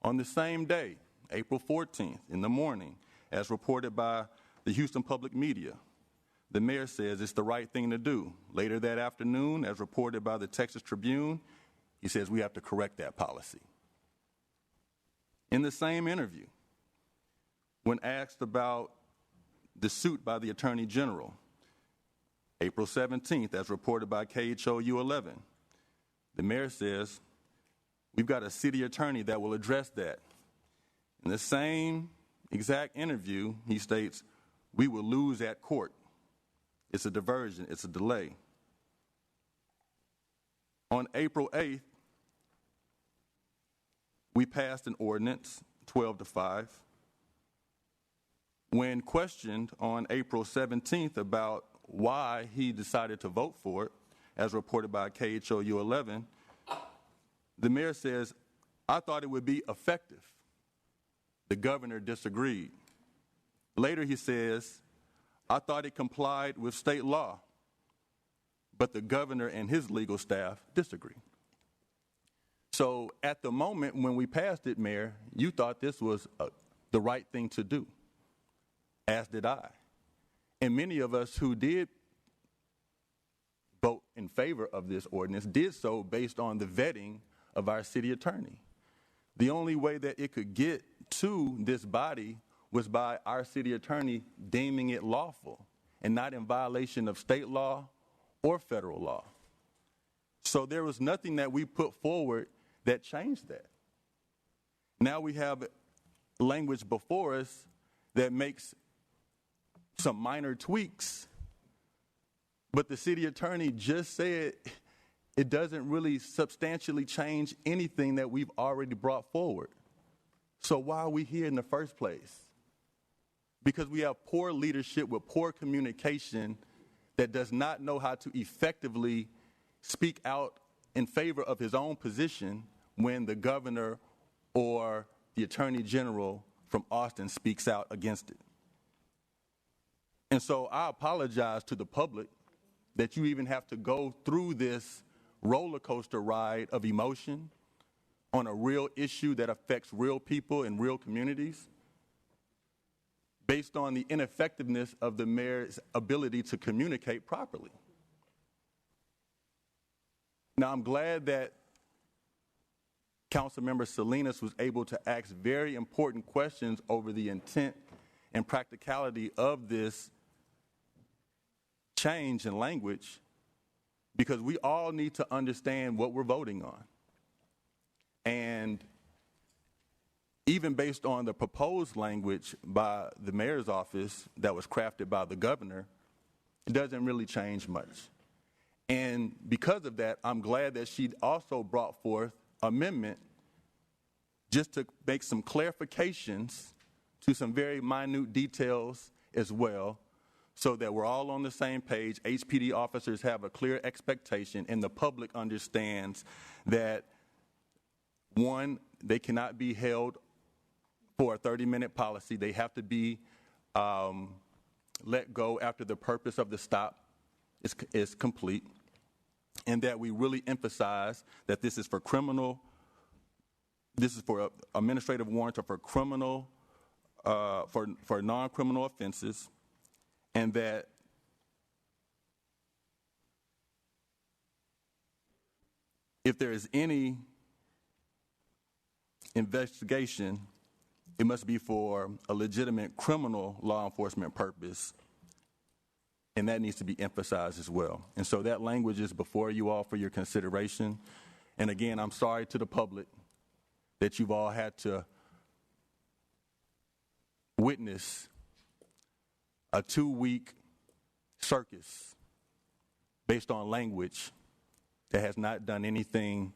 S2: On the same day, April 14th, in the morning, as reported by the Houston Public Media, the mayor says it's the right thing to do. Later that afternoon, as reported by the Texas Tribune, he says we have to correct that policy. In the same interview, when asked about the suit by the Attorney General, April 17th, as reported by KHOU 11, the mayor says, we've got a city attorney that will address that. In the same exact interview, he states, we will lose at court. It's a diversion, it's a delay. On April 8th, we passed an ordinance, 12-5. When questioned on April 17th about why he decided to vote for it, as reported by KHOU 11, the mayor says, I thought it would be effective. The governor disagreed. Later he says, I thought it complied with state law, but the governor and his legal staff disagree. So at the moment when we passed it, Mayor, you thought this was the right thing to do, as did I. And many of us who did vote in favor of this ordinance did so based on the vetting of our city attorney. The only way that it could get to this body was by our city attorney deeming it lawful and not in violation of state law or federal law. So there was nothing that we put forward that changed that. Now we have language before us that makes some minor tweaks, but the city attorney just said it doesn't really substantially change anything that we've already brought forward. So why are we here in the first place? Because we have poor leadership with poor communication that does not know how to effectively speak out in favor of his own position when the governor or the attorney general from Austin speaks out against it. And so I apologize to the public that you even have to go through this roller coaster ride of emotion on a real issue that affects real people in real communities based on the ineffectiveness of the mayor's ability to communicate properly. Now, I'm glad that Councilmember Salinas was able to ask very important questions over the intent and practicality of this change in language, because we all need to understand what we're voting on. And even based on the proposed language by the mayor's office that was crafted by the governor, it doesn't really change much. And because of that, I'm glad that she also brought forth amendment just to make some clarifications to some very minute details as well, so that we're all on the same page. HPD officers have a clear expectation, and the public understands that, one, they cannot be held for a 30-minute policy. They have to be let go after the purpose of the stop is complete, and that we really emphasize that this is for administrative warrants or for criminal for non-criminal offenses, and that if there is any investigation, it must be for a legitimate criminal law enforcement purpose, and that needs to be emphasized as well. And so that language is before you all for your consideration. And again, I'm sorry to the public that you've all had to witness a 2-week circus based on language that has not done anything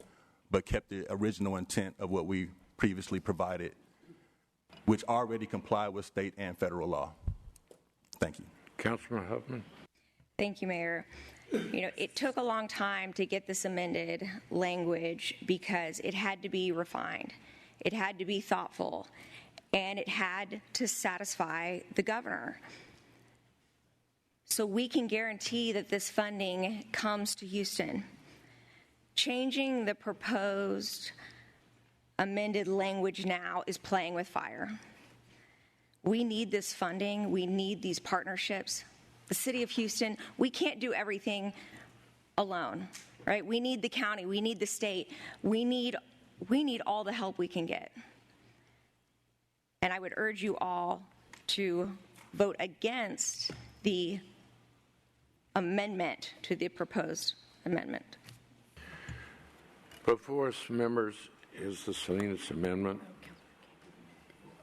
S2: but kept the original intent of what we previously provided, which already comply with state and federal law. Thank you.
S1: Councilman Huffman.
S9: Thank you, Mayor. You know, it took a long time to get this amended language because it had to be refined. It had to be thoughtful, and it had to satisfy the governor. So we can guarantee that this funding comes to Houston. Changing the proposed amended language now is playing with fire. We need this funding. We need these partnerships. The city of Houston, we can't do everything alone, right? We need the county. We need the state. We need all the help we can get. And I would urge you all to vote against the amendment to the proposed amendment.
S1: Before us, members, is the Salinas Amendment.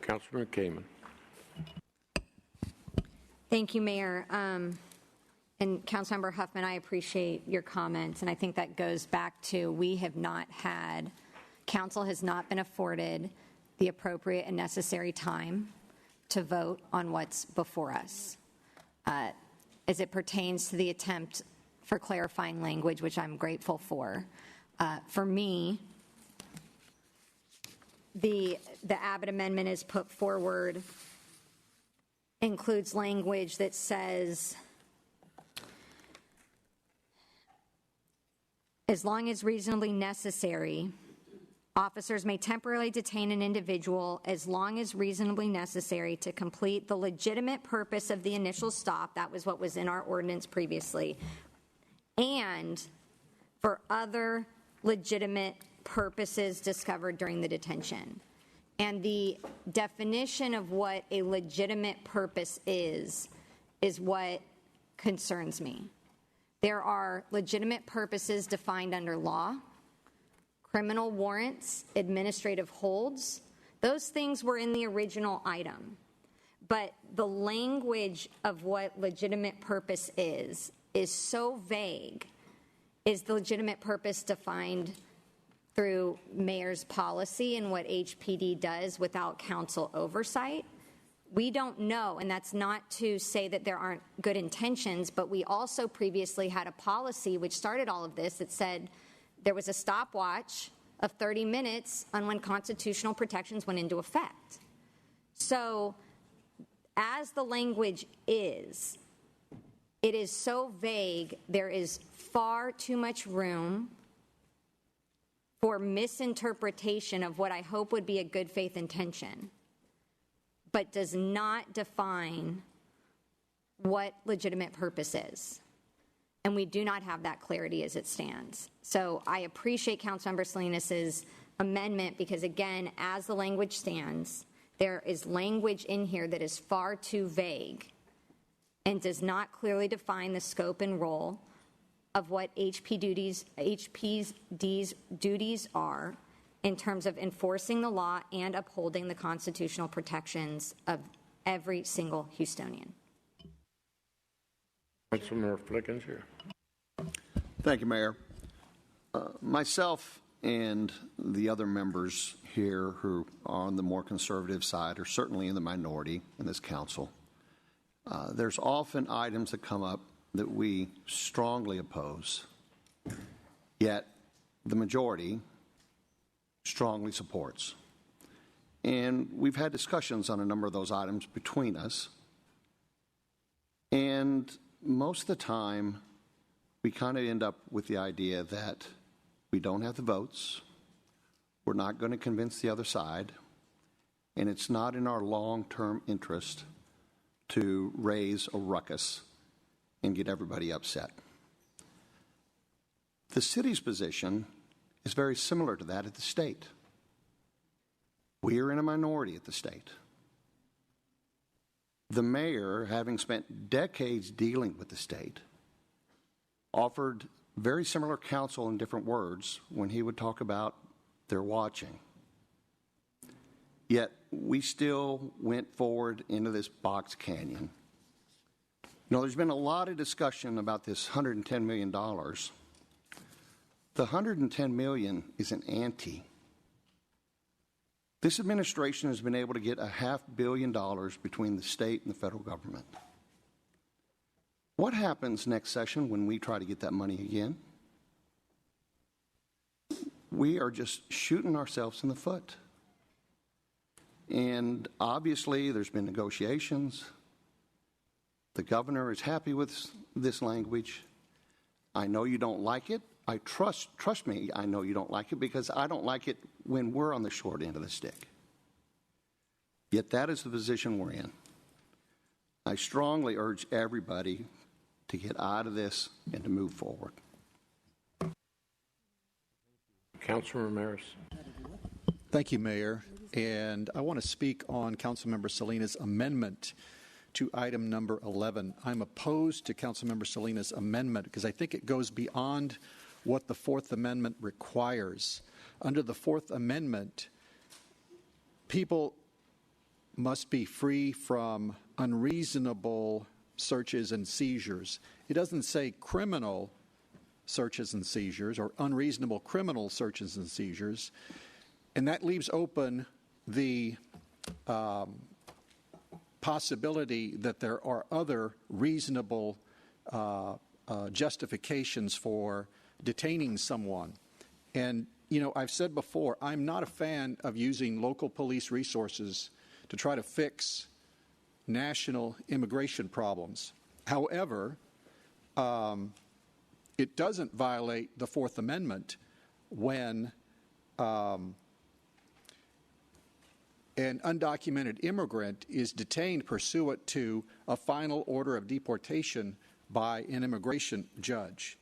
S1: Councilman Kamen.
S4: Thank you, Mayor. And Councilmember Huffman, I appreciate your comments, and I think that goes back to council has not been afforded the appropriate and necessary time to vote on what's before us. As it pertains to the attempt for clarifying language, which I'm grateful for. For me, the Abbott Amendment is put forward, includes language that says, as long as reasonably necessary, officers may temporarily detain an individual as long as reasonably necessary to complete the legitimate purpose of the initial stop. That was what was in our ordinance previously. And for other legitimate purposes discovered during the detention. And the definition of what a legitimate purpose is what concerns me. There are legitimate purposes defined under law, criminal warrants, administrative holds. Those things were in the original item. But the language of what legitimate purpose is so vague. Is the legitimate purpose defined through mayor's policy and what HPD does without council oversight? We don't know, and that's not to say that there aren't good intentions, but we also previously had a policy which started all of this that said there was a stopwatch of 30 minutes on when constitutional protections went into effect. So as the language is, it is so vague, there is far too much room for misinterpretation of what I hope would be a good faith intention, but does not define what legitimate purpose is. And we do not have that clarity as it stands. So I appreciate Councilmember Salinas' amendment because, again, as the language stands, there is language in here that is far too vague and does not clearly define the scope and role of what HPD's duties are in terms of enforcing the law and upholding the constitutional protections of every single Houstonian.
S1: Councilman Flickens here.
S10: Thank you, Mayor. Myself and the other members here who are on the more conservative side are certainly in the minority in this council. There's often items that come up that we strongly oppose, yet the majority strongly supports. And we've had discussions on a number of those items between us. And most of the time, we kind of end up with the idea that we don't have the votes, we're not going to convince the other side, and it's not in our long-term interest to raise a ruckus and get everybody upset. The city's position is very similar to that at the state. We are in a minority at the state. The mayor, having spent decades dealing with the state, offered very similar counsel in different words when he would talk about their watching. Yet we still went forward into this box canyon. You know, there's been a lot of discussion about this $110 million. The $110 million is an ante. This administration has been able to get $500 million between the state and the federal government. What happens next session when we try to get that money again? We are just shooting ourselves in the foot. And obviously, there's been negotiations. The governor is happy with this language. I know you don't like it. I trust me, I know you don't like it because I don't like it when we're on the short end of the stick. Yet that is the position we're in. I strongly urge everybody to get out of this and to move forward.
S1: Councilor Ramirez.
S11: Thank you, Mayor. And I want to speak on Councilmember Salinas' amendment to item number 11. I'm opposed to Councilmember Salinas' amendment because I think it goes beyond what the Fourth Amendment requires. Under the Fourth Amendment, people must be free from unreasonable searches and seizures. It doesn't say criminal searches and seizures or unreasonable criminal searches and seizures, and that leaves open the possibility that there are other reasonable justifications for detaining someone. And, you know, I've said before, I'm not a fan of using local police resources to try to fix national immigration problems. However, it doesn't violate the Fourth Amendment when an undocumented immigrant is detained pursuant to a final order of deportation by an immigration judge.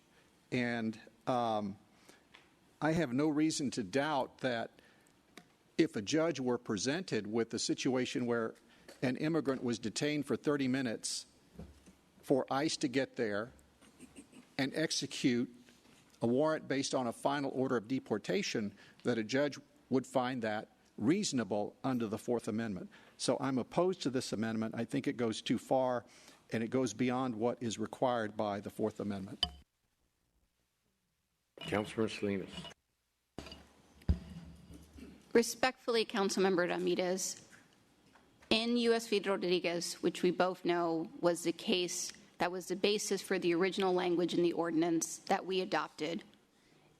S11: And I have no reason to doubt that if a judge were presented with a situation where an immigrant was detained for 30 minutes for ICE to get there and execute a warrant based on a final order of deportation, that a judge would find that reasonable under the Fourth Amendment. So I'm opposed to this amendment. I think it goes too far, and it goes beyond what is required by the Fourth Amendment.
S1: Councilor Salinas.
S5: Respectfully, Councilmember Ramirez, in U.S. v. Rodriguez, which we both know was the case that was the basis for the original language in the ordinance that we adopted,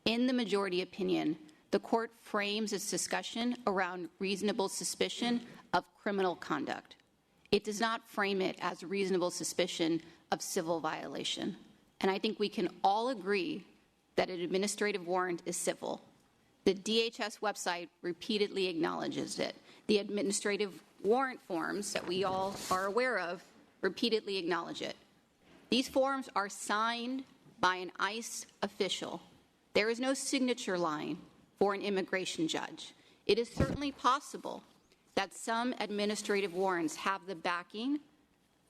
S5: in the majority opinion, the court frames its discussion around reasonable suspicion of criminal conduct. It does not frame it as reasonable suspicion of civil violation. And I think we can all agree that an administrative warrant is civil. The DHS website repeatedly acknowledges it. The administrative warrant forms that we all are aware of repeatedly acknowledge it. These forms are signed by an ICE official. There is no signature line for an immigration judge. It is certainly possible that some administrative warrants have the backing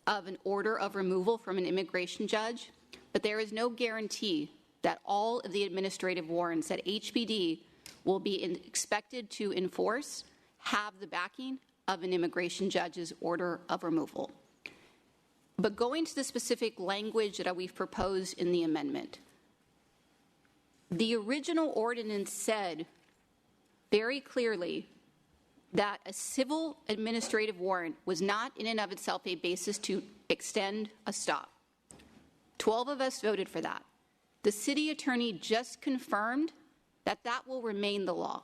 S5: of an order of removal from an immigration judge, but there is no guarantee that all of the administrative warrants that HPD will be expected to enforce have the backing of an immigration judge's order of removal. But going to the specific language that we've proposed in the amendment, the original ordinance said very clearly that a civil administrative warrant was not in and of itself a basis to extend a stop. 12 of us voted for that. The city attorney just confirmed that that will remain the law.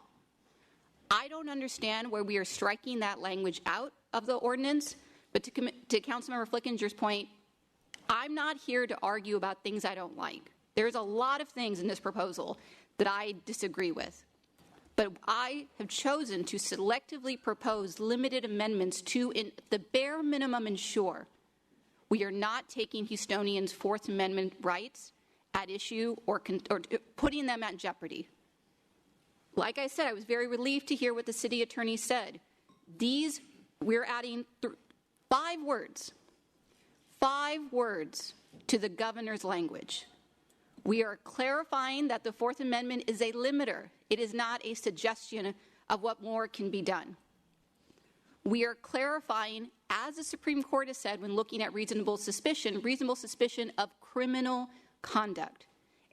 S5: I don't understand where we are striking that language out of the ordinance, but to Councilmember Flickinger's point, I'm not here to argue about things I don't like. There's a lot of things in this proposal that I disagree with. But I have chosen to selectively propose limited amendments to, in the bare minimum, ensure we are not taking Houstonians' Fourth Amendment rights at issue or putting them at jeopardy. Like I said, I was very relieved to hear what the city attorney said. We're adding 5 words to the governor's language. We are clarifying that the Fourth Amendment is a limiter. It is not a suggestion of what more can be done. We are clarifying, as the Supreme Court has said when looking at reasonable suspicion of criminal conduct.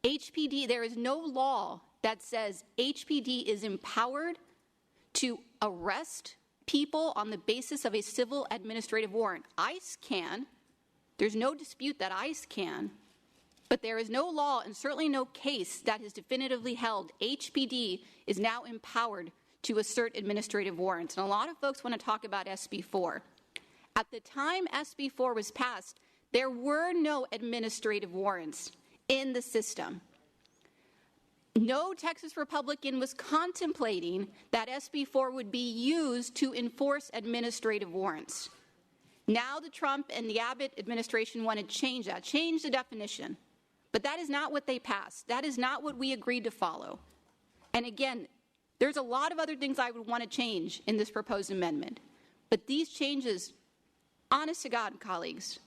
S5: HPD, there is no law that says HPD is empowered to arrest people on the basis of a civil administrative warrant. ICE can. There's no dispute that ICE can. But there is no law and certainly no case that has definitively held HPD is now empowered to assert administrative warrants. And a lot of folks want to talk about SB 4. At the time SB 4 was passed, there were no administrative warrants in the system. No Texas Republican was contemplating that SB 4 would be used to enforce administrative warrants. Now the Trump and the Abbott administration want to change that, change the definition. But that is not what they passed. That is not what we agreed to follow. And again, there's a lot of other things I would want to change in this proposed amendment. But these changes, honest to God, colleagues,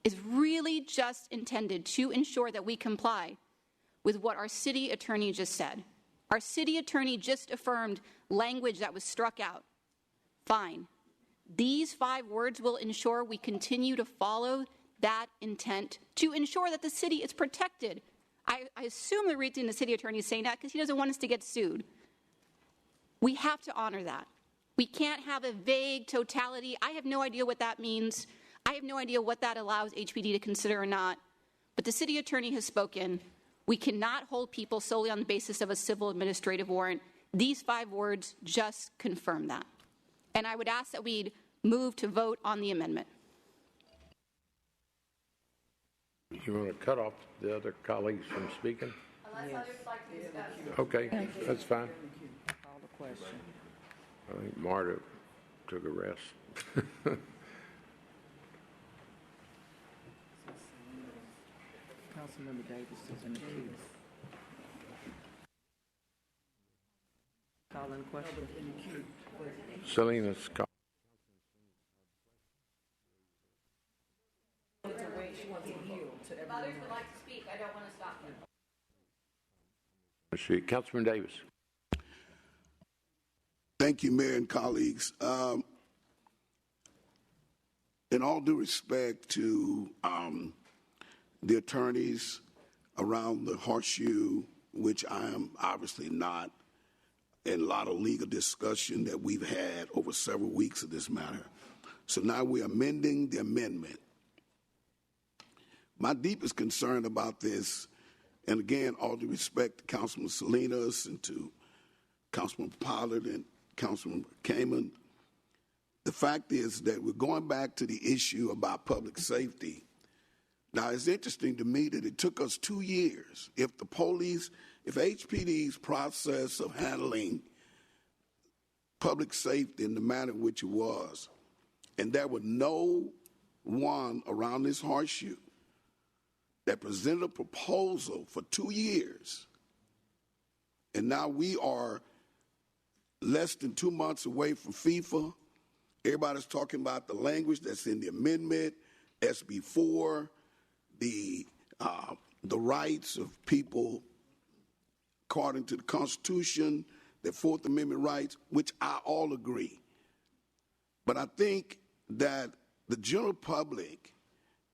S5: is really just intended to ensure that we comply with what our city attorney just said. Our city attorney just affirmed language that was struck out. Fine. These 5 words will ensure we continue to follow that intent to ensure that the city is protected. I assume the reason the city attorney is saying that because he doesn't want us to get sued. We have to honor that. We can't have a vague totality. I have no idea what that means. I have no idea what that allows HPD to consider or not. But the city attorney has spoken. We cannot hold people solely on the basis of a civil administrative warrant. These 5 words just confirm that. And I would ask that we move to vote on the amendment.
S1: You want to cut off the other colleagues from speaking?
S5: Unless others like to discuss.
S1: Okay, that's fine.
S3: Call the question.
S1: I think Marta took a rest.
S3: Councilmember Davis is in the queue. Calling question.
S1: Salinas, call.
S5: If others would like to speak, I don't want to stop them.
S1: Councilman Davis.
S12: Thank you, Mayor and colleagues. In all due respect to the attorneys around the horseshoe, which I am obviously not, and a lot of legal discussion that we've had over several weeks of this matter. So now we're amending the amendment. My deepest concern about this, and again, all due respect to Councilman Salinas and to Councilman Pollard and Councilman Kamen, the fact is that we're going back to the issue about public safety. Now, it's interesting to me that it took us 2 years. If HPD's process of handling public safety in the manner in which it was, and there were no one around this horseshoe that presented a proposal for 2 years, and now we are less than 2 months away from FIFA. Everybody's talking about the language that's in the amendment, SB 4, the rights of people according to the Constitution, their Fourth Amendment rights, which I all agree. But I think that the general public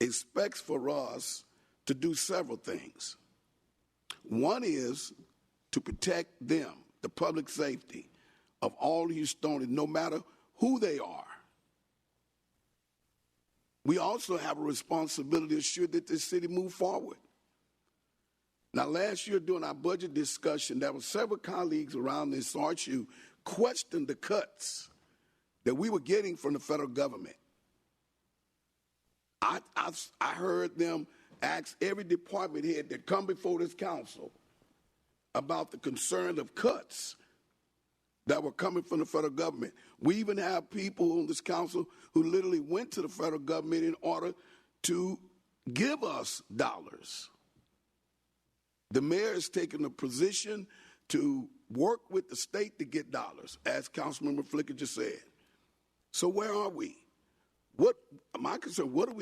S12: expects for us to do several things. One is to protect them, the public safety of all Houstonians, no matter who they are. We also have a responsibility to ensure that this city move forward. Now, last year during our budget discussion, there were several colleagues around this horseshoe questioned the cuts that we were getting from the federal government. I heard them ask every department head that come before this council about the concern of cuts that were coming from the federal government. We even have people on this council who literally went to the federal government in order to give us dollars. The mayor has taken a position to work with the state to get dollars, as Councilmember Flicker just said. So where are we? What my concern? What are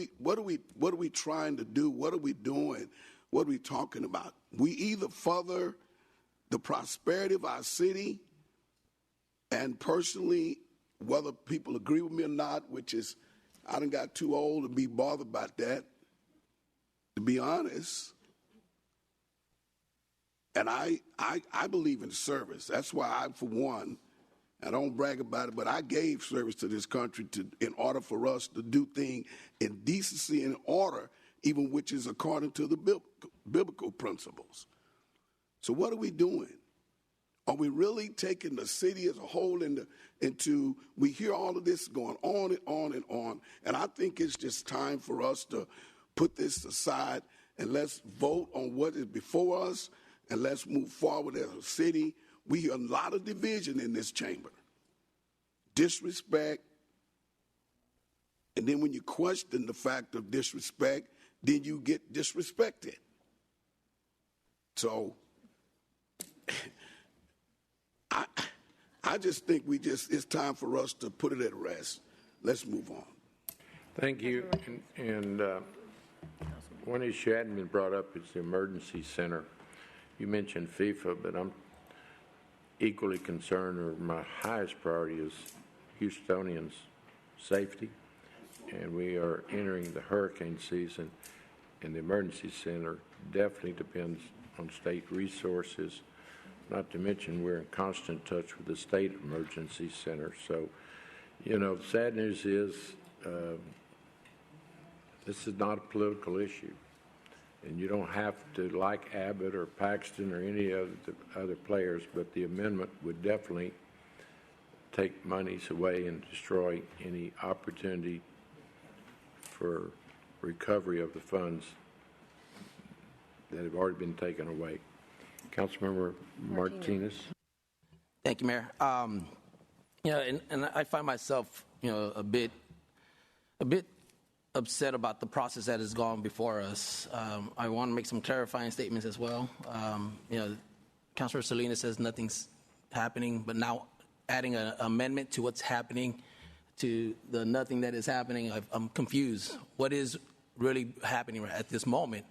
S12: we trying to do? What are we doing? What are we talking about? We either further the prosperity of our city, and personally, whether people agree with me or not, which is, I done got too old to be bothered about that, to be honest. And I believe in service. That's why I, for one, I don't brag about it, but I gave service to this country in order for us to do things in decency and order, even which is according to the biblical principles. So what are we doing? Are we really taking the city as a whole into, we hear all of this going on and on and on, and I think it's just time for us to put this aside and let's vote on what is before us, and let's move forward as a city. We hear a lot of division in this chamber. Disrespect. And then when you question the fact of disrespect, then you get disrespected. So I just think it's time for us to put it at rest. Let's move on.
S1: Thank you. And one issue hadn't been brought up is the emergency center. You mentioned FIFA, but I'm equally concerned, or my highest priority is Houstonians' safety. And we are entering the hurricane season, and the emergency center definitely depends on state resources, not to mention we're in constant touch with the state emergency center. So, you know, the sad news is this is not a political issue. And you don't have to like Abbott or Paxton or any of the other players, but the amendment would definitely take monies away and destroy any opportunity for recovery of the funds that have already been taken away. Councilmember Martinez.
S13: Thank you, Mayor. You know, and I find myself, you know, a bit upset about the process that has gone before us. I want to make some clarifying statements as well. You know, Councilor Salinas says nothing's happening, but now adding an amendment to what's happening, to the nothing that is happening, I'm confused. What is really happening at this moment?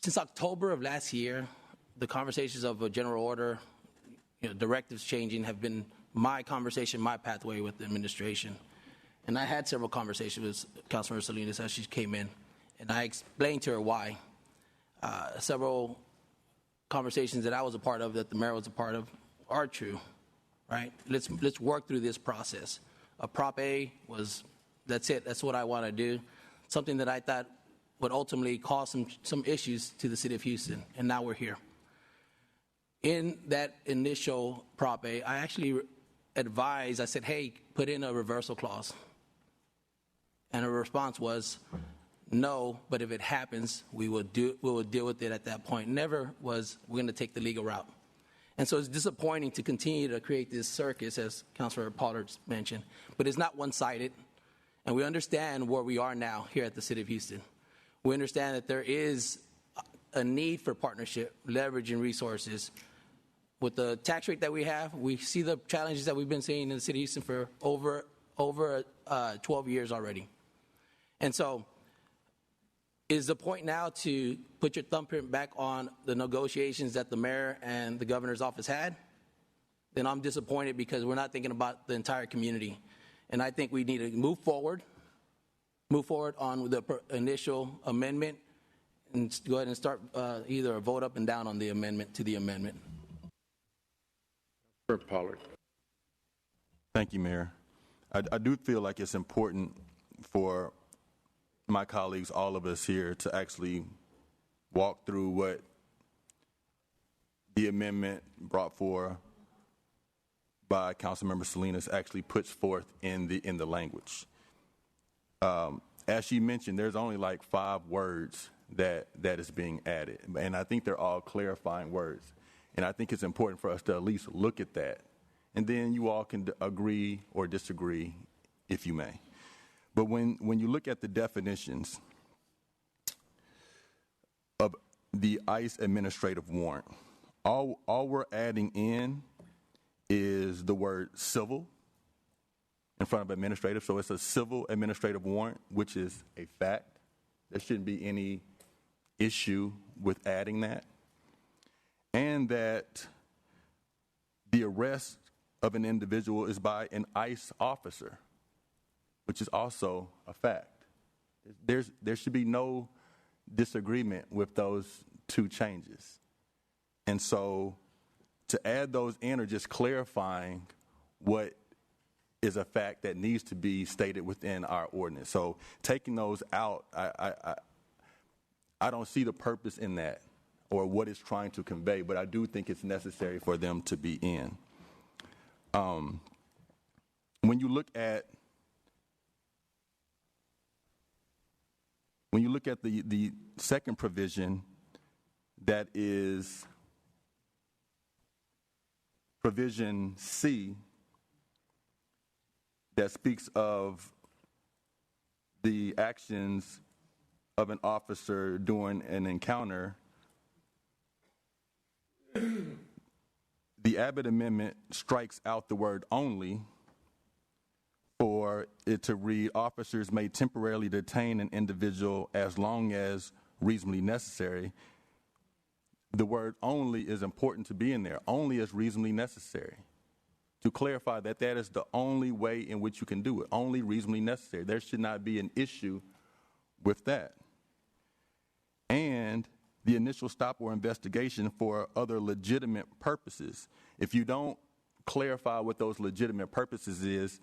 S13: Since October of last year, the conversations of a general order, you know, directives changing have been my conversation, my pathway with the administration. And I had several conversations with Councilor Salinas as she came in, and I explained to her why. Several conversations that I was a part of, that the mayor was a part of, are true, right? Let's work through this process. Prop A was, that's it, that's what I want to do. Something that I thought would ultimately cause some issues to the city of Houston, and now we're here. In that initial Prop A, I actually advised, I said, hey, put in a reversal clause. And her response was, no, but if it happens, we will deal with it at that point. Never was, we're going to take the legal route. And so it's disappointing to continue to create this circus, as Councilor Pollard mentioned, but it's not one-sided. And we understand where we are now here at the city of Houston. We understand that there is a need for partnership, leveraging resources. With the tax rate that we have, we see the challenges that we've been seeing in the city of Houston for over 12 years already. And so is the point now to put your thumbprint back on the negotiations that the mayor and the governor's office had? Then I'm disappointed, because we're not thinking about the entire community. And I think we need to move forward on the initial amendment, and go ahead and start either a vote up and down on the amendment to the amendment.
S1: Pollard.
S2: Thank you, Mayor. I do feel like it's important for my colleagues, all of us here, to actually walk through what the amendment brought forth by Councilmember Salinas actually puts forth in the language. As she mentioned, there's only like 5 words that is being added, and I think they're all clarifying words. And I think it's important for us to at least look at that. And then you all can agree or disagree if you may. But when you look at the definitions of the ICE administrative warrant, all we're adding in is the word civil in front of administrative. So it's a civil administrative warrant, which is a fact. There shouldn't be any issue with adding that. And that the arrest of an individual is by an ICE officer, which is also a fact. There should be no disagreement with those two changes. And so to add those in or just clarifying what is a fact that needs to be stated within our ordinance. So taking those out, I don't see the purpose in that or what it's trying to convey, but I do think it's necessary for them to be in. When you look at the second provision, that is provision C, that speaks of the actions of an officer during an encounter, the Abbott Amendment strikes out the word only for it to read, officers may temporarily detain an individual as long as reasonably necessary. The word only is important to be in there. Only as reasonably necessary. To clarify that that is the only way in which you can do it. Only reasonably necessary. There should not be an issue with that. And the initial stop or investigation for other legitimate purposes. If you don't clarify what those legitimate purposes is,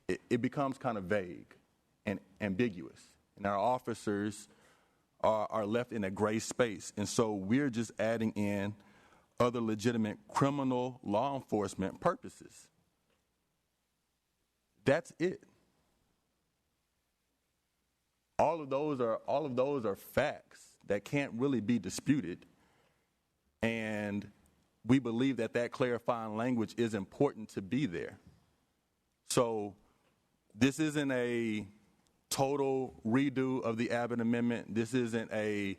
S2: it becomes kind of vague and ambiguous. And our officers are left in a gray space. And so we're just adding in other legitimate criminal law enforcement purposes. That's it. All of those are facts that can't really be disputed. And we believe that clarifying language is important to be there. So this isn't a total redo of the Abbott Amendment. This isn't an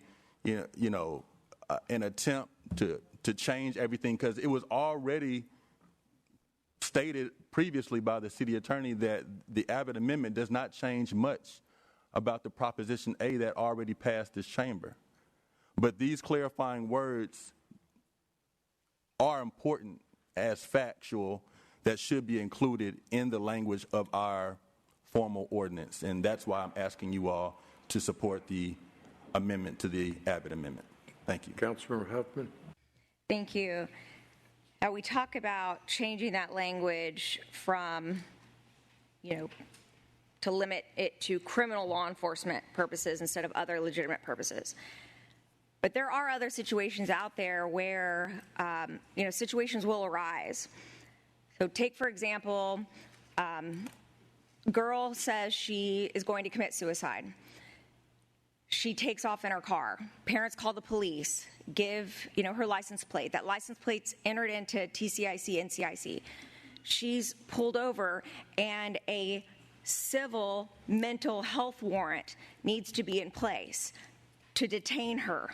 S2: attempt to change everything, because it was already stated previously by the city attorney that the Abbott Amendment does not change much about the Proposition A that already passed this chamber. But these clarifying words are important as factual that should be included in the language of our formal ordinance. And that's why I'm asking you all to support the amendment to the Abbott Amendment. Thank you.
S1: Councilmember Huffman.
S9: Thank you. Now, we talk about changing that language from, to limit it to criminal law enforcement purposes instead of other legitimate purposes. But there are other situations out there where, situations will arise. So take, for example, girl says she is going to commit suicide. She takes off in her car. Parents call the police, give, her license plate. That license plate's entered into TCIC, NCIC. She's pulled over, and a civil mental health warrant needs to be in place to detain her.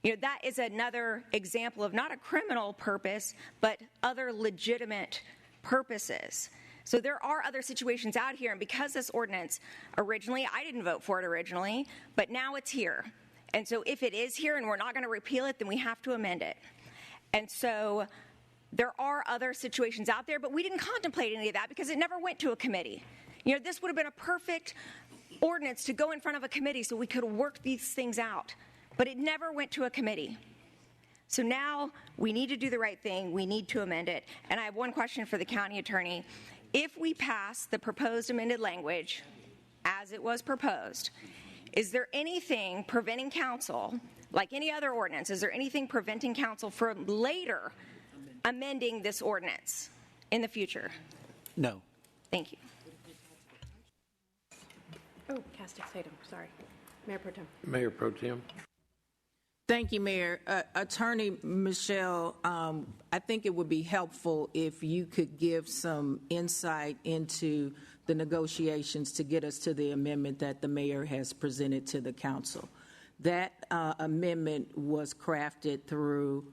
S9: That is another example of not a criminal purpose, but other legitimate purposes. So there are other situations out here, and because this ordinance originally, I didn't vote for it originally, but now it's here. And so if it is here and we're not going to repeal it, then we have to amend it. And so there are other situations out there, but we didn't contemplate any of that because it never went to a committee. This would have been a perfect ordinance to go in front of a committee so we could work these things out. But it never went to a committee. So now we need to do the right thing. We need to amend it. And I have one question for the county attorney. If we pass the proposed amended language as it was proposed, is there anything preventing council, like any other ordinance, is there anything preventing council from later amending this ordinance in the future?
S6: No.
S9: Thank you.
S7: Oh, Castick Tatum, sorry. Mayor Pro Tem.
S1: Mayor Pro Tem.
S3: Thank you, Mayor. Attorney Michelle, I think it would be helpful if you could give some insight into the negotiations to get us to the amendment that the mayor has presented to the council. That amendment was crafted through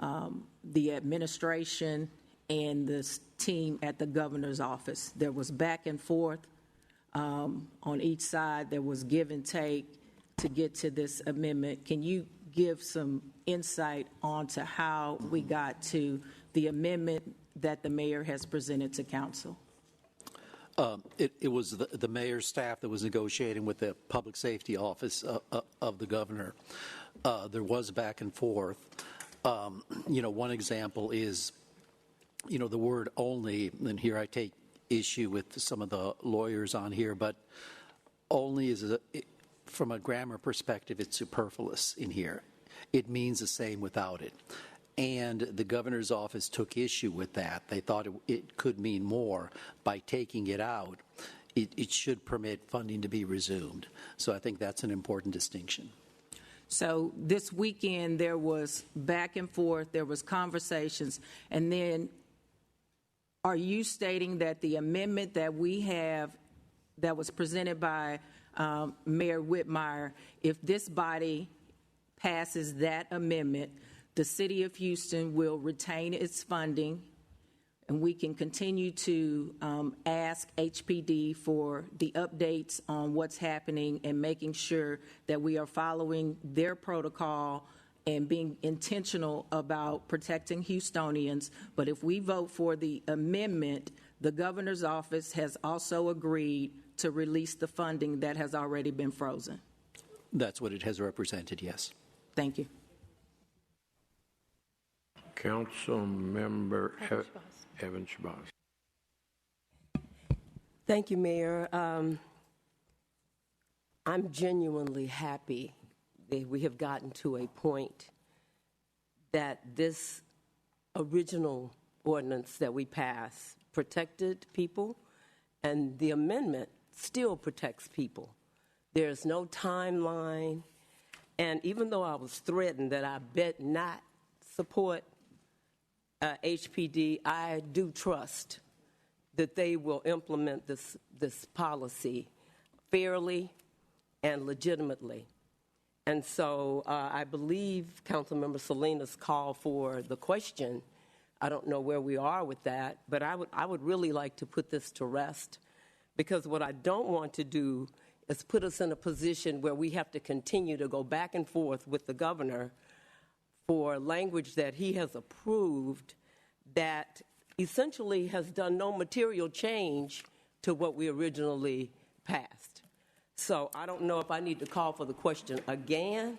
S3: the administration and the team at the governor's office. There was back and forth on each side. There was give and take to get to this amendment. Can you give some insight onto how we got to the amendment that the mayor has presented to council?
S6: It was the mayor's staff that was negotiating with the public safety office of the governor. There was back and forth. One example is, the word only, and here I take issue with some of the lawyers on here, but only is, from a grammar perspective, it's superfluous in here. It means the same without it. And the governor's office took issue with that. They thought it could mean more. By taking it out, it should permit funding to be resumed. So I think that's an important distinction.
S3: So this weekend there was back and forth, there was conversations, and then are you stating that the amendment that we have that was presented by Mayor Whitmire, if this body passes that amendment, the city of Houston will retain its funding, and we can continue to ask HPD for the updates on what's happening and making sure that we are following their protocol and being intentional about protecting Houstonians. But if we vote for the amendment, the governor's office has also agreed to release the funding that has already been frozen.
S6: That's what it has represented, yes.
S3: Thank you.
S1: Council Member Evan Shabazz.
S14: Thank you, Mayor. I'm genuinely happy that we have gotten to a point that this original ordinance that we passed protected people, and the amendment still protects people. There's no timeline, and even though I was threatened that I bet not support HPD, I do trust that they will implement this policy fairly and legitimately. And so I believe Councilmember Salinas called for the question. I don't know where we are with that, but I would really like to put this to rest, because what I don't want to do is put us in a position where we have to continue to go back and forth with the governor for language that he has approved that essentially has done no material change to what we originally passed. So I don't know if I need to call for the question again,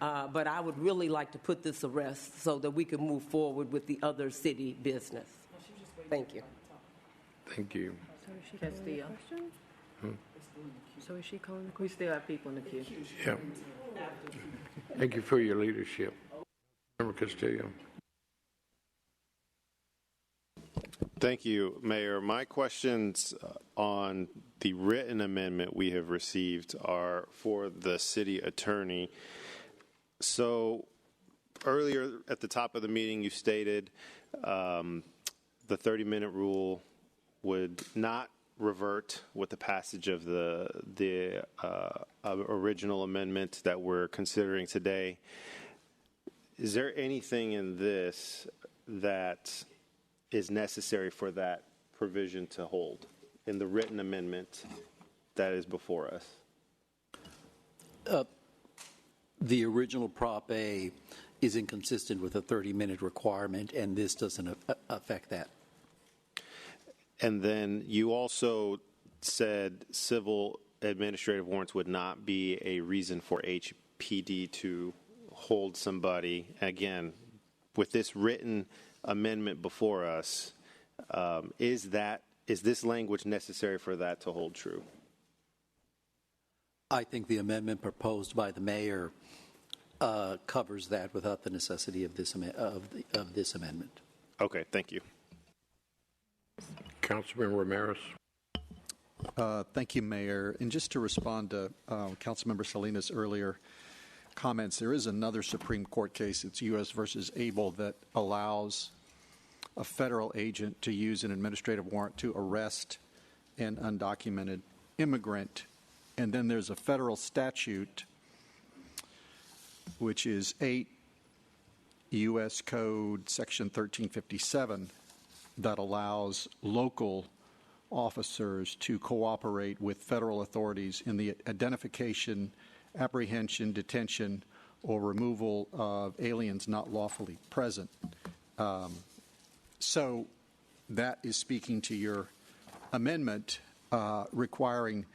S14: but I would really like to put this to rest so that we can move forward with the other city business. Thank you.
S1: Thank you.
S7: So is she calling the question? So is she calling the question?
S3: We still have people in the queue.
S1: Yeah. Thank you for your leadership. Member Castillo.
S15: Thank you, Mayor. My questions on the written amendment we have received are for the city attorney. So earlier at the top of the meeting, you stated the 30-minute rule would not revert with the passage of the original amendment that we're considering today. Is there anything in this that is necessary for that provision to hold in the written amendment that is before us?
S6: The original Prop A is inconsistent with a 30-minute requirement, and this doesn't affect that.
S15: And then you also said civil administrative warrants would not be a reason for HPD to hold somebody. Again, with this written amendment before us, is this language necessary for that to hold true?
S6: I think the amendment proposed by the mayor covers that without the necessity of this amendment.
S15: Okay, thank you.
S1: Councilman Ramirez.
S11: Thank you, Mayor. And just to respond to Councilmember Salinas earlier, comments, there is another Supreme Court case, it's U.S. versus Abel, that allows a federal agent to use an administrative warrant to arrest an undocumented immigrant. And then there's a federal statute, which is 8 U.S. Code Section 1357, that allows local officers to cooperate with federal authorities in the identification, apprehension, detention, or removal of aliens not lawfully present. So that is speaking to your amendment requiring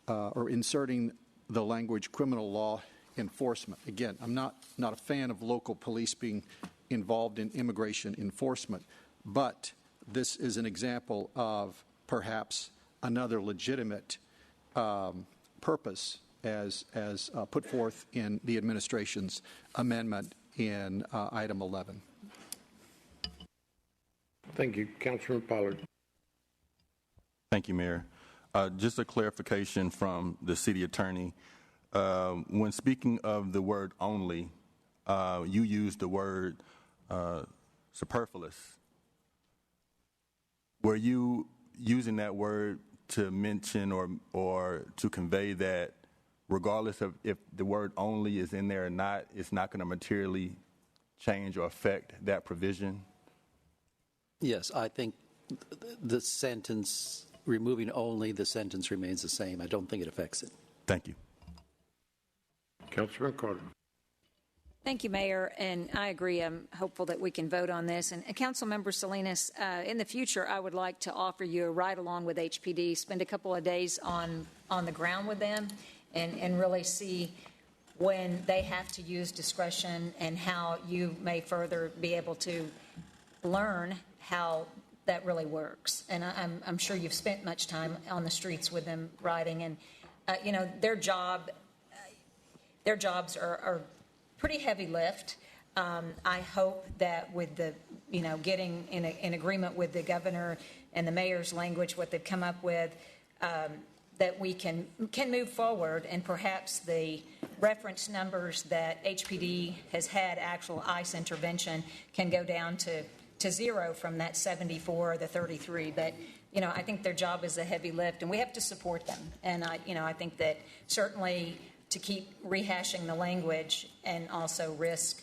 S11: or inserting the language criminal law enforcement. Again, I'm not a fan of local police being involved in immigration enforcement, but this is an example of perhaps another legitimate purpose as put forth in the administration's amendment in item 11.
S1: Thank you. Councilman Pollard.
S2: Thank you, Mayor. Just a clarification from the city attorney. When speaking of the word only, you used the word superfluous. Were you using that word to mention or to convey that regardless of if the word only is in there or not, it's not going to materially change or affect that provision?
S6: Yes, I think the sentence, removing only, the sentence remains the same. I don't think it affects it.
S2: Thank you.
S1: Councilman Carter.
S16: Thank you, Mayor, and I agree. I'm hopeful that we can vote on this. And Councilmember Salinas, in the future, I would like to offer you a ride along with HPD, spend a couple of days on the ground with them, and really see when they have to use discretion and how you may further be able to learn how that really works. And I'm sure you've spent much time on the streets with them riding, and you know, their jobs are pretty heavy lift. I hope that with the, you know, getting in agreement with the governor and the mayor's language, what they've come up with, that we can move forward, and perhaps the reference numbers that HPD has had actual ICE intervention can go down to zero from that 74 or the 33. But, you know, I think their job is a heavy lift, and we have to support them. And I think that certainly to keep rehashing the language and also risk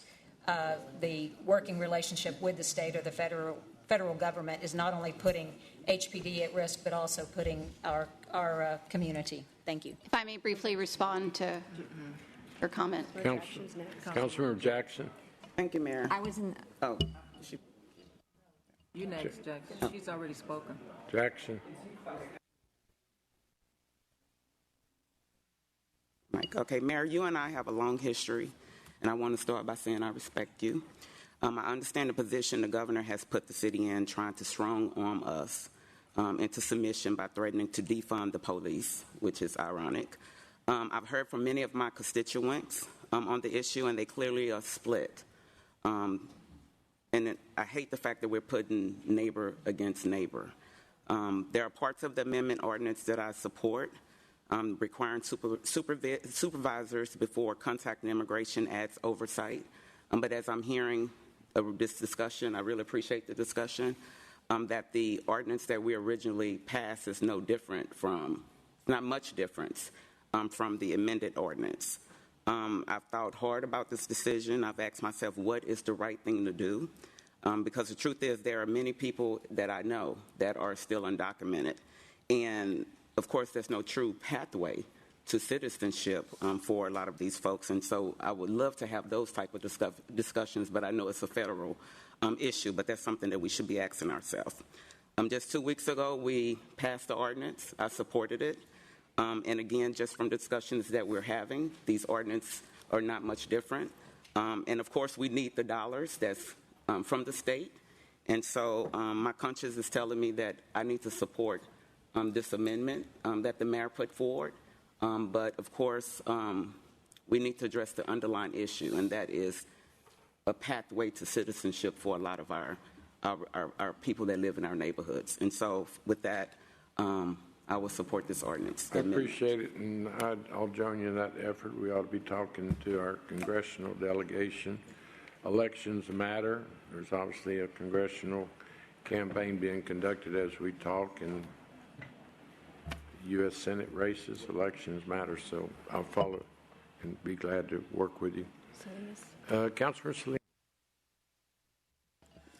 S16: the working relationship with the state or the federal government is not only putting HPD at risk, but also putting our community. Thank you.
S5: If I may briefly respond to your comment.
S1: Councilmember Jackson.
S17: Thank you, Mayor.
S16: I was in.
S17: Oh.
S3: You next, Jackson. She's already spoken.
S1: Jackson.
S17: Mike. Okay, Mayor, you and I have a long history, and I want to start by saying I respect you. I understand the position the governor has put the city in, trying to strong-arm us into submission by threatening to defund the police, which is ironic. I've heard from many of my constituents on the issue, and they clearly are split. And I hate the fact that we're putting neighbor against neighbor. There are parts of the amendment ordinance that I support, requiring supervisors before contacting immigration adds oversight. But as I'm hearing this discussion, I really appreciate the discussion, that the ordinance that we originally passed is no different from, not much difference from the amended ordinance. I've thought hard about this decision. I've asked myself, what is the right thing to do? Because the truth is, there are many people that I know that are still undocumented. And, of course, there's no true pathway to citizenship for a lot of these folks. And so I would love to have those type of discussions, but I know it's a federal issue, but that's something that we should be asking ourselves. Just 2 weeks ago, we passed the ordinance. I supported it. And again, just from discussions that we're having, these ordinances are not much different. And of course, we need the dollars that's from the state. And so my conscience is telling me that I need to support this amendment that the mayor put forward. But of course, we need to address the underlying issue, and that is a pathway to citizenship for a lot of our people that live in our neighborhoods. And so with that, I I will support this ordinance.
S1: I appreciate it, and I'll join you in that effort. We ought to be talking to our congressional delegation. Elections matter. There's obviously a congressional campaign being conducted as we talk, and U.S. Senate races, elections matter, so I'll follow and be glad to work with you. Councilman Salinas.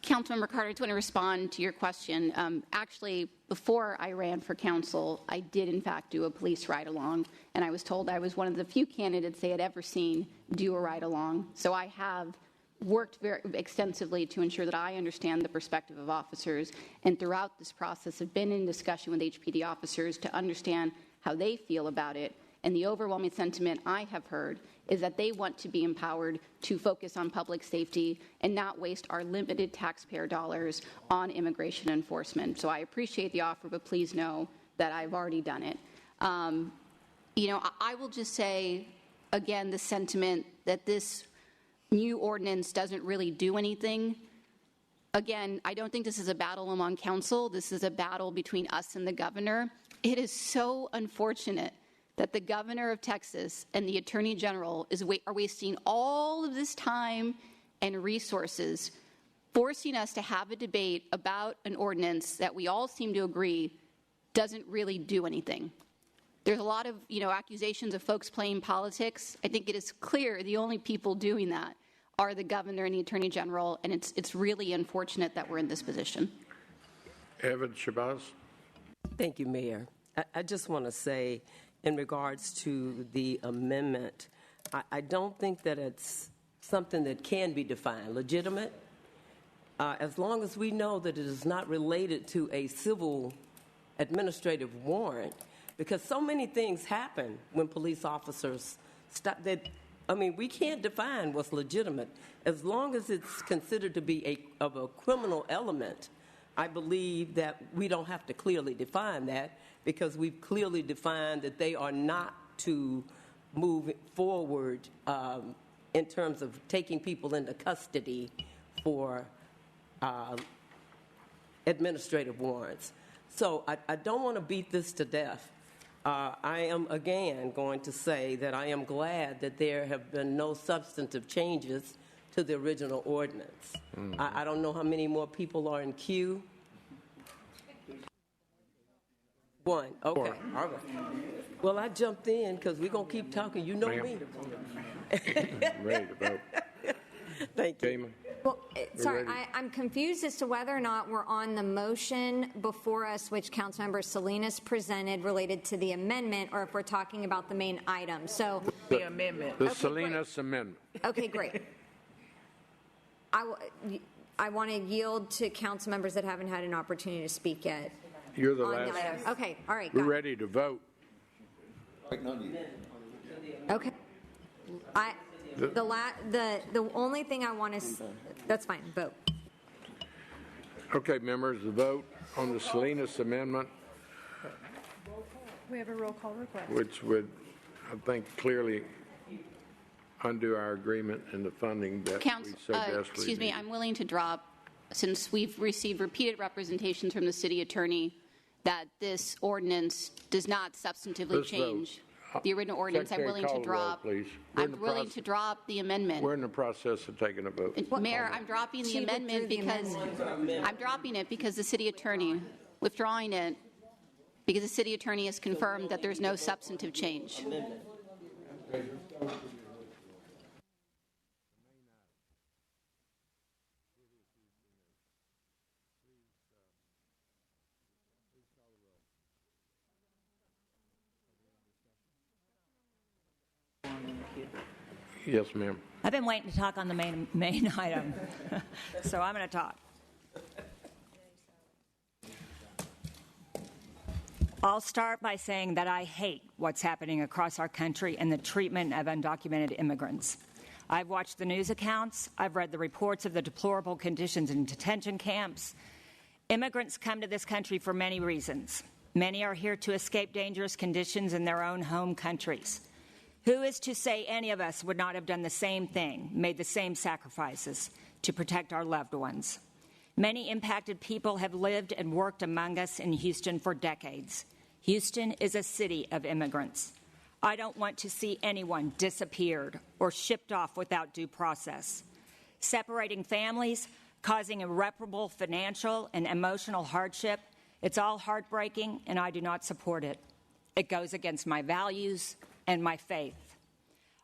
S5: Councilmember Carter, I just want to respond to your question. Actually, before I ran for council, I did in fact do a police ride-along, and I was told I was one of the few candidates they had ever seen do a ride-along. So I have worked very extensively to ensure that I understand the perspective of officers, and throughout this process have been in discussion with HPD officers to understand how they feel about it. And the overwhelming sentiment I have heard is that they want to be empowered to focus on public safety and not waste our limited taxpayer dollars on immigration enforcement. So I appreciate the offer, but please know that I've already done it. I will just say, again, the sentiment that this new ordinance doesn't really do anything. Again, I don't think this is a battle among council. This is a battle between us and the governor. It is so unfortunate that the governor of Texas and the attorney general are wasting all of this time and resources forcing us to have a debate about an ordinance that we all seem to agree doesn't really do anything. There's a lot of accusations of folks playing politics. I think it is clear the only people doing that are the governor and the attorney general, and it's really unfortunate that we're in this position.
S1: Evan Shabazz.
S14: Thank you, Mayor. I just want to say, in regards to the amendment, I don't think that it's something that can be defined. Legitimate, as long as we know that it is not related to a civil administrative warrant, because so many things happen when police officers stop that. We can't define what's legitimate. As long as it's considered to be of a criminal element, I believe that we don't have to clearly define that, because we've clearly defined that they are not to move forward in terms of taking people into custody for administrative warrants. So I don't want to beat this to death. I am, again, going to say that I am glad that there have been no substantive changes to the original ordinance. Mm-hmm. I don't know how many more people are in queue. One. Okay. All right. Well, I jumped in because we're going to keep talking. You know me.
S1: Ready to vote.
S14: Thank you.
S4: Well, sorry, I'm confused as to whether or not we're on the motion before us, which Councilmember Salinas presented related to the amendment, or if we're talking about the main item. So
S3: the amendment.
S1: The Salinas amendment.
S4: Okay, great. I want to yield to council members that haven't had an opportunity to speak yet.
S1: You're the last.
S4: Okay, all right.
S1: We're ready to vote.
S4: Okay. The only thing I want to, that's fine, vote.
S1: Okay, members, the vote on the Salinas amendment,
S7: We have a roll call request.
S1: which would, I think, clearly undo our agreement and the funding that we so desperately
S5: Excuse me,
S1: need.
S5: I'm willing to drop, since we've received repeated representations from the city attorney that this ordinance does not substantively
S1: Let's
S5: change the original ordinance.
S1: Secretary,
S5: I'm willing
S1: call
S5: to
S1: the roll,
S5: drop.
S1: please.
S5: I'm willing to drop the amendment.
S1: We're in the process of taking a vote.
S5: Mayor, I'm dropping the amendment because I'm dropping it because the city attorney, withdrawing it because the city attorney has confirmed that there's no substantive change.
S1: Yes, ma'am.
S18: I've been waiting to talk on the main item, so I'm going to talk. I'll start by saying that I hate what's happening across our country and the treatment of undocumented immigrants. I've watched the news accounts. I've read the reports of the deplorable conditions in detention camps. Immigrants come to this country for many reasons. Many are here to escape dangerous conditions in their own home countries. Who is to say any of us would not have done the same thing, made the same sacrifices to protect our loved ones? Many impacted people have lived and worked among us in Houston for decades. Houston is a city of immigrants. I don't want to see anyone disappeared or shipped off without due process. Separating families, causing irreparable financial and emotional hardship, it's all heartbreaking, and I do not support it. It goes against my values and my faith.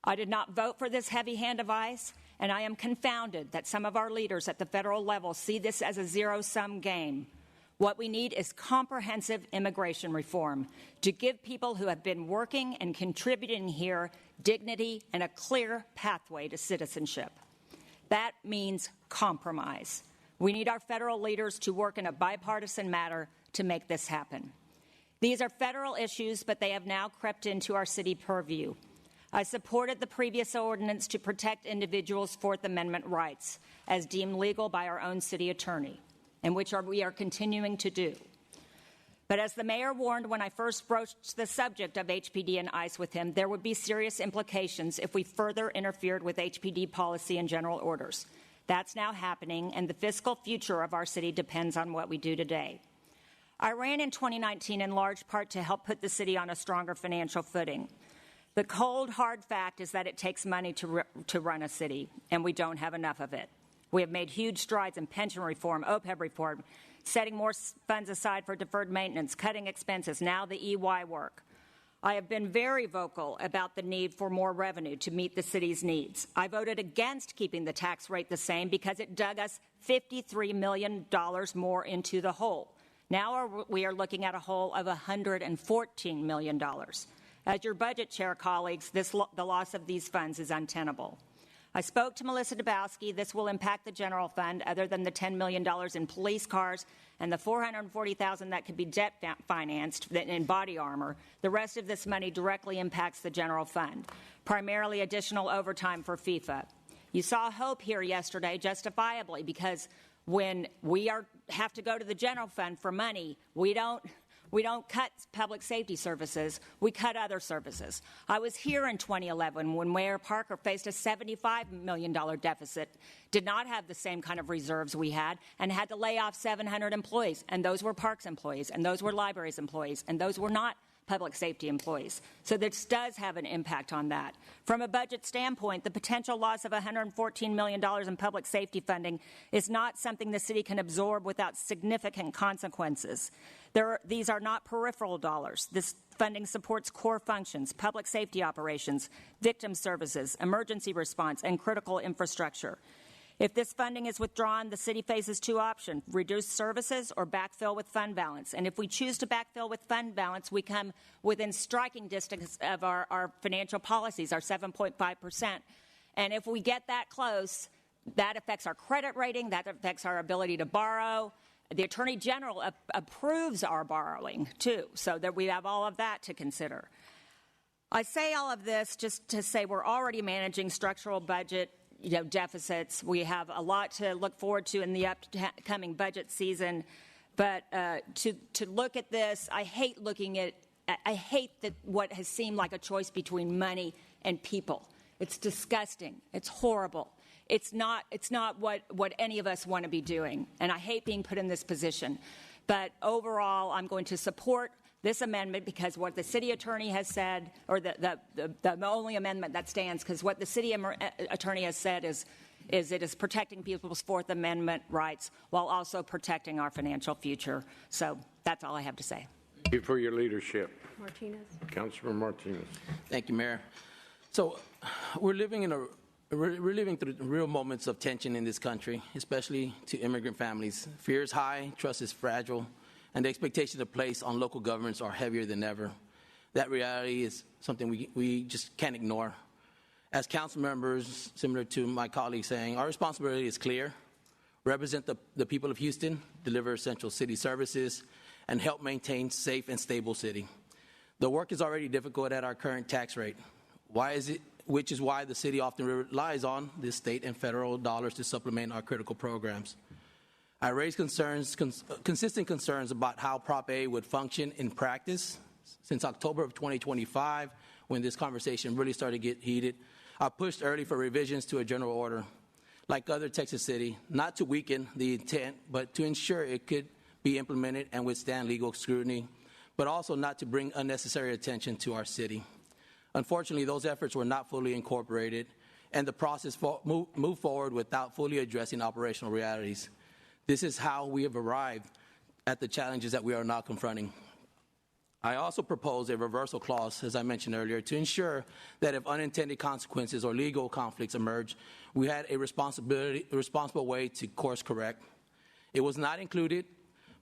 S18: I did not vote for this heavy hand of ice, and I am confounded that some of our leaders at the federal level see this as a zero-sum game. What we need is comprehensive immigration reform to give people who have been working and contributing here dignity and a clear pathway to citizenship. That means compromise. We need our federal leaders to work in a bipartisan manner to make this happen. These are federal issues, but they have now crept into our city purview. I supported the previous ordinance to protect individuals' Fourth Amendment rights as deemed legal by our own city attorney, and which we are continuing to do. But as the mayor warned when I first broached the subject of HPD and ICE with him, there would be serious implications if we further interfered with HPD policy and general orders. That's now happening, and the fiscal future of our city depends on what we do today. I ran in 2019 in large part to help put the city on a stronger financial footing. The cold, hard fact is that it takes money to run a city, and we don't have enough of it. We have made huge strides in pension reform, OPEB reform, setting more funds aside for deferred maintenance, cutting expenses, now the EY work. I have been very vocal about the need for more revenue to meet the city's needs. I voted against keeping the tax rate the same because it dug us $53 million more into the hole. Now we are looking at a hole of $114 million. As your budget chair, colleagues, the loss of these funds is untenable. I spoke to Melissa Dabowski. This will impact the general fund, other than the $10 million in police cars and the $440,000 that could be debt financed in body armor. The rest of this money directly impacts the general fund, primarily additional overtime for FIFA. You saw hope here yesterday, justifiably, because when we have to go to the general fund for money, we don't cut public safety services, we cut other services. I was here in 2011 when Mayor Parker faced a $75 million deficit, did not have the same kind of reserves we had, and had to lay off 700 employees. And those were parks employees, and those were libraries employees, and those were not public safety employees. So this does have an impact on that. From a budget standpoint, the potential loss of $114 million in public safety funding is not something the city can absorb without significant consequences. These are not peripheral dollars. This funding supports core functions, public safety operations, victim services, emergency response, and critical infrastructure. If this funding is withdrawn, the city faces two options: reduce services or backfill with fund balance. And if we choose to backfill with fund balance, we come within striking distance of our financial policies, our 7.5%. And if we get that close, that affects our credit rating, that affects our ability to borrow. The Attorney General approves our borrowing, too, so that we have all of that to consider. I say all of this just to say we're already managing structural budget deficits. We have a lot to look forward to in the upcoming budget season. But to look at this, I hate that what has seemed like a choice between money and people. It's disgusting. It's horrible. It's not what any of us want to be doing. And I hate being put in this position. But overall, I'm going to support this amendment because what the city attorney has said, or the only amendment that stands, because what the city attorney has said is it is protecting people's Fourth Amendment rights while also protecting our financial future. So that's all I have to say.
S1: Thank you for your leadership.
S7: Martinez.
S1: Councilman Martinez.
S13: Thank you, Mayor. So we're living through real moments of tension in this country, especially to immigrant families. Fear is high, trust is fragile, and the expectations placed on local governments are heavier than ever. That reality is something we just can't ignore. As council members, similar to my colleague saying, our responsibility is clear: represent the people of Houston, deliver essential city services, and help maintain safe and stable city. The work is already difficult at our current tax rate. Which is why the city often relies on the state and federal dollars to supplement our critical programs. I raised consistent concerns about how Prop A would function in practice. Since October of 2025, when this conversation really started to get heated, I pushed early for revisions to a general order. Like other Texas cities, not to weaken the intent, but to ensure it could be implemented and withstand legal scrutiny. but also not to bring unnecessary attention to our city. Unfortunately, those efforts were not fully incorporated, and the process moved forward without fully addressing operational realities. This is how we have arrived at the challenges that we are now confronting. I also propose a reversal clause, as I mentioned earlier, to ensure that if unintended consequences or legal conflicts emerge, we had a responsible way to course correct. It was not included,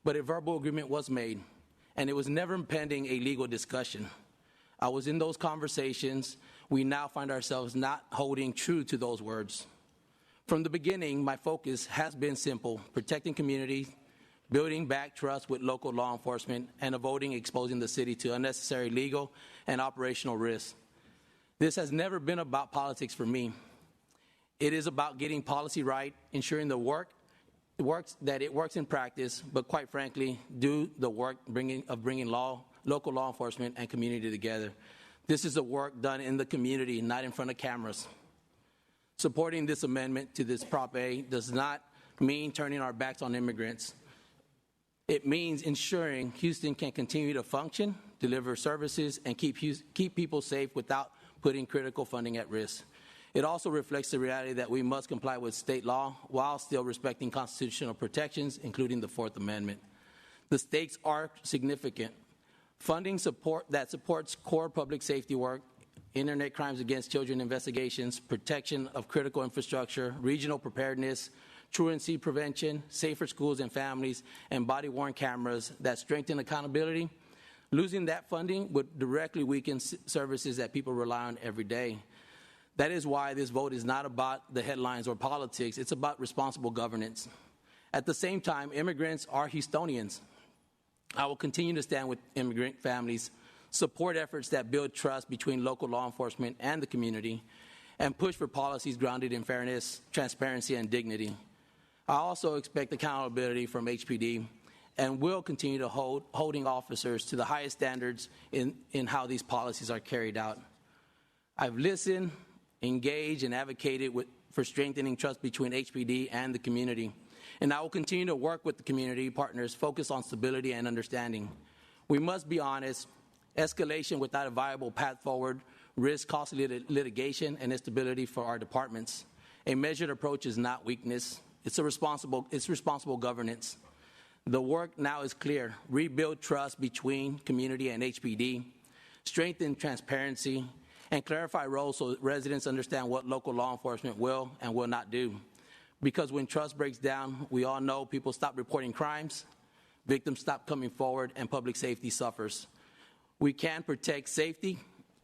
S13: but a verbal agreement was made, and it was never pending a legal discussion. I was in those conversations. We now find ourselves not holding true to those words. From the beginning, my focus has been simple: protecting community, building back trust with local law enforcement, and avoiding exposing the city to unnecessary legal and operational risks. This has never been about politics for me. It is about getting policy right, ensuring it works in practice, but quite frankly, do the work of bringing local law enforcement and community together. This is the work done in the community, not in front of cameras. Supporting this amendment to this Prop A does not mean turning our backs on immigrants. It means ensuring Houston can continue to function, deliver services, and keep people safe without putting critical funding at risk. It also reflects the reality that we must comply with state law while still respecting constitutional protections, including the Fourth Amendment. The stakes are significant. Funding that supports core public safety work, internet crimes against children investigations, protection of critical infrastructure, regional preparedness, truancy prevention, safer schools and families, and body-worn cameras that strengthen accountability. Losing that funding would directly weaken services that people rely on every day. That is why this vote is not about the headlines or politics. It's about responsible governance. At the same time, immigrants are Houstonians. I will continue to stand with immigrant families, support efforts that build trust between local law enforcement and the community, and push for policies grounded in fairness, transparency, and dignity. I also expect accountability from HPD and will continue to holding officers to the highest standards in how these policies are carried out. I've listened, engaged, and advocated for strengthening trust between HPD and the community. And I will continue to work with the community partners focused on stability and understanding. We must be honest. Escalation without a viable path forward risks costly litigation and instability for our departments. A measured approach is not weakness. It's responsible governance. The work now is clear. Rebuild trust between community and HPD, strengthen transparency, and clarify roles so residents understand what local law enforcement will and will not do. Because when trust breaks down, we all know people stop reporting crimes, victims stop coming forward, and public safety suffers. We can protect safety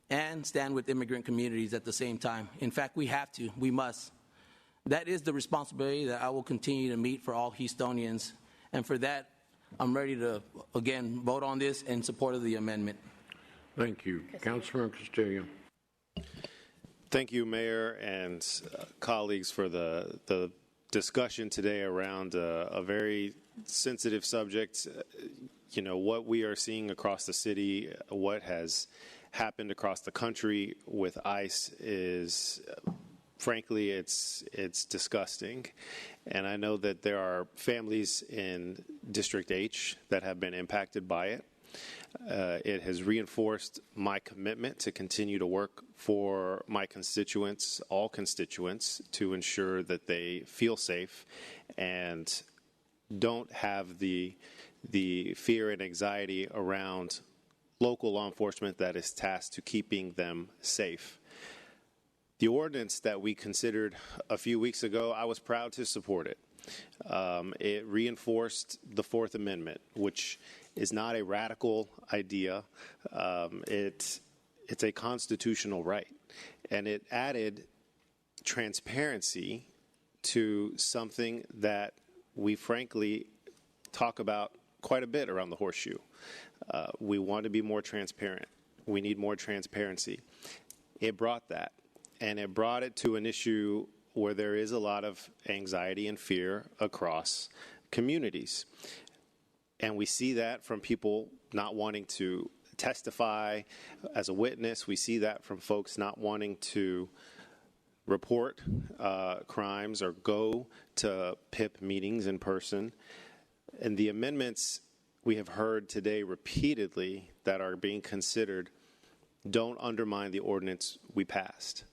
S13: and stand with immigrant communities at the same time. In fact, we have to. We must. That is the responsibility that I will continue to meet for all Houstonians. And for that, I'm ready to, again, vote on this in support of the amendment.
S1: Thank you. Councilman Castillo.
S15: Thank you, Mayor and colleagues, for the discussion today around a very sensitive subject. You know, what we are seeing across the city, what has happened across the country with ICE is, frankly, it's disgusting. And I know that there are families in District H that have been impacted by it. It has reinforced my commitment to continue to work for my constituents, all constituents, to ensure that they feel safe and don't have the fear and anxiety around local law enforcement that is tasked to keeping them safe. The ordinance that we considered a few weeks ago, I was proud to support it. It reinforced the Fourth Amendment, which is not a radical idea. It's a constitutional right. And it added transparency to something that we frankly talk about quite a bit around the horseshoe. We want to be more transparent. We need more transparency. It brought that. And it brought it to an issue where there is a lot of anxiety and fear across communities. And we see that from people not wanting to testify as a witness. We see that from folks not wanting to report crimes or go to PIP meetings in person. And the amendments we have heard today repeatedly that are being considered don't undermine the ordinance we passed.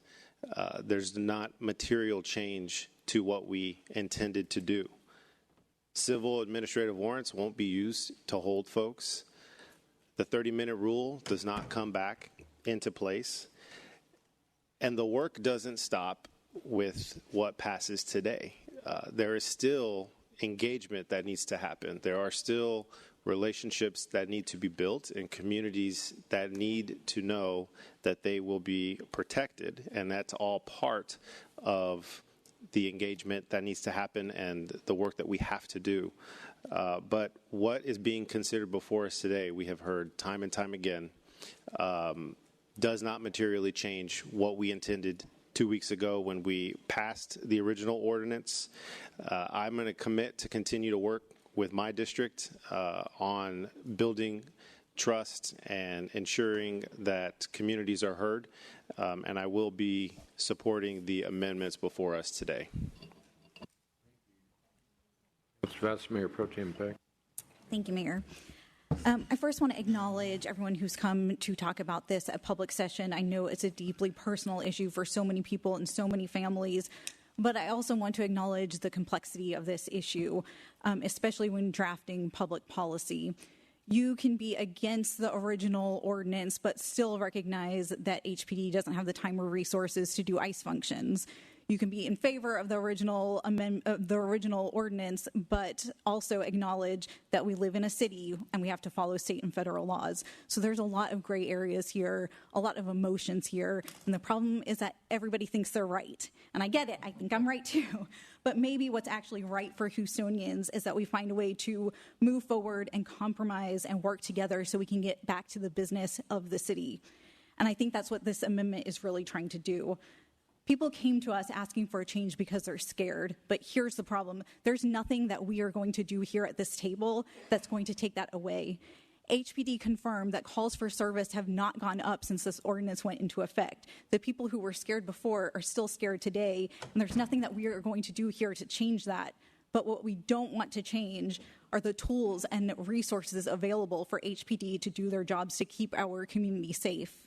S15: There's not material change to what we intended to do. Civil administrative warrants won't be used to hold folks. The 30-minute rule does not come back into place. And the work doesn't stop with what passes today. There is still engagement that needs to happen. There are still relationships that need to be built and communities that need to know that they will be protected. And that's all part of the engagement that needs to happen and the work that we have to do. But what is being considered before us today, we have heard time and time again, does not materially change what we intended 2 weeks ago when we passed the original ordinance. I'm going to commit to continue to work with my district on building trust and ensuring that communities are heard, and I will be supporting the amendments before us today.
S1: Vice Mayor Pro Tem Peck.
S19: Thank you, Mayor. I first want to acknowledge everyone who's come to talk about this at public session. I know it's a deeply personal issue for so many people and so many families, but I also want to acknowledge the complexity of this issue, especially when drafting public policy. You can be against the original ordinance, but still recognize that HPD doesn't have the time or resources to do ICE functions. You can be in favor of the original ordinance, but also acknowledge that we live in a city and we have to follow state and federal laws. So there's a lot of gray areas here, a lot of emotions here, and the problem is that everybody thinks they're right. And I get it, I think I'm right too. But maybe what's actually right for Houstonians is that we find a way to move forward and compromise and work together so we can get back to the business of the city. And I think that's what this amendment is really trying to do. People came to us asking for a change because they're scared, but here's the problem. There's nothing that we are going to do here at this table that's going to take that away. HPD confirmed that calls for service have not gone up since this ordinance went into effect. The people who were scared before are still scared today, and there's nothing that we are going to do here to change that. But what we don't want to change are the tools and resources available for HPD to do their jobs to keep our community safe.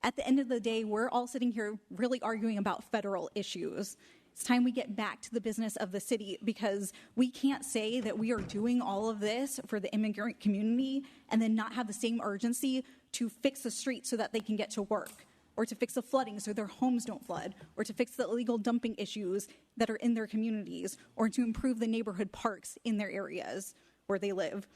S19: At the end of the day, we're all sitting here really arguing about federal issues. It's time we get back to the business of the city, because we can't say that we are doing all of this for the immigrant community and then not have the same urgency to fix the streets so that they can get to work, or to fix the flooding so their homes don't flood, or to fix the illegal dumping issues that are in their communities, or to improve the neighborhood parks in their areas where they live.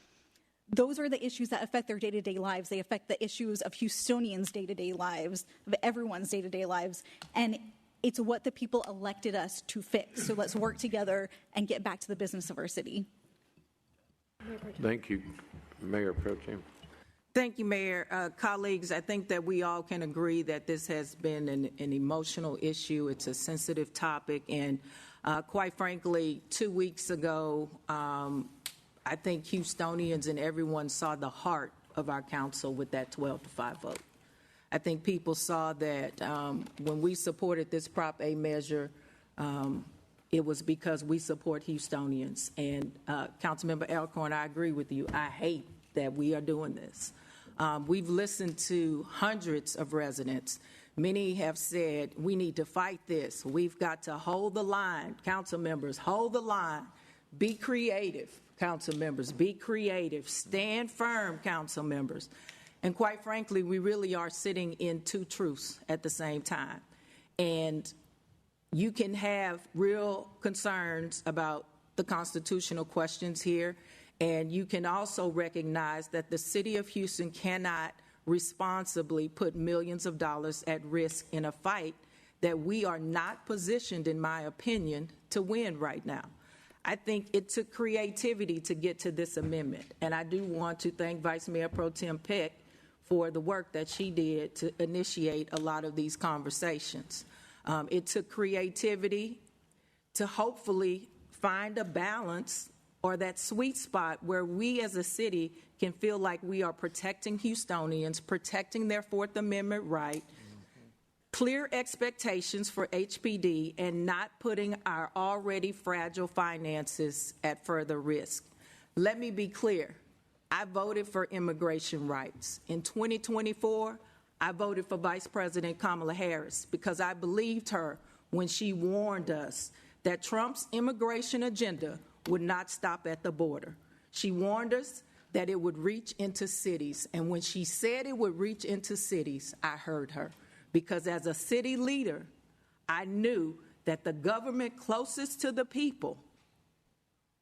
S19: Those are the issues that affect their day-to-day lives. They affect the issues of Houstonians' day-to-day lives, of everyone's day-to-day lives. And it's what the people elected us to fix. So let's work together and get back to the business of our city.
S1: Thank you, Mayor Pro Tem.
S3: Thank you, Mayor. Colleagues, I think that we all can agree that this has been an emotional issue. It's a sensitive topic. And quite frankly, 2 weeks ago, I think Houstonians and everyone saw the heart of our council with that 12-5 vote. I think people saw that when we supported this Prop A measure, it was because we support Houstonians. And Councilmember Elkhorn, I agree with you. I hate that we are doing this. We've listened to hundreds of residents. Many have said, we need to fight this. We've got to hold the line. Council members, hold the line. Be creative. Council members, be creative. Stand firm, council members. And quite frankly, we really are sitting in two truths at the same time. And you can have real concerns about the constitutional questions here, and you can also recognize that the city of Houston cannot responsibly put millions of dollars at risk in a fight that we are not positioned, in my opinion, to win right now. I think it took creativity to get to this amendment, and I do want to thank Vice Mayor Pro Tem Peck for the work that she did to initiate a lot of these conversations. It took creativity to hopefully find a balance or that sweet spot where we as a city can feel like we are protecting Houstonians, protecting their Fourth Amendment right, clear expectations for HPD, and not putting our already fragile finances at further risk. Let me be clear. I voted for immigration rights. In 2024, I voted for Vice President Kamala Harris because I believed her when she warned us that Trump's immigration agenda would not stop at the border. She warned us that it would reach into cities. And when she said it would reach into cities, I heard her. Because as a city leader, I knew that the government closest to the people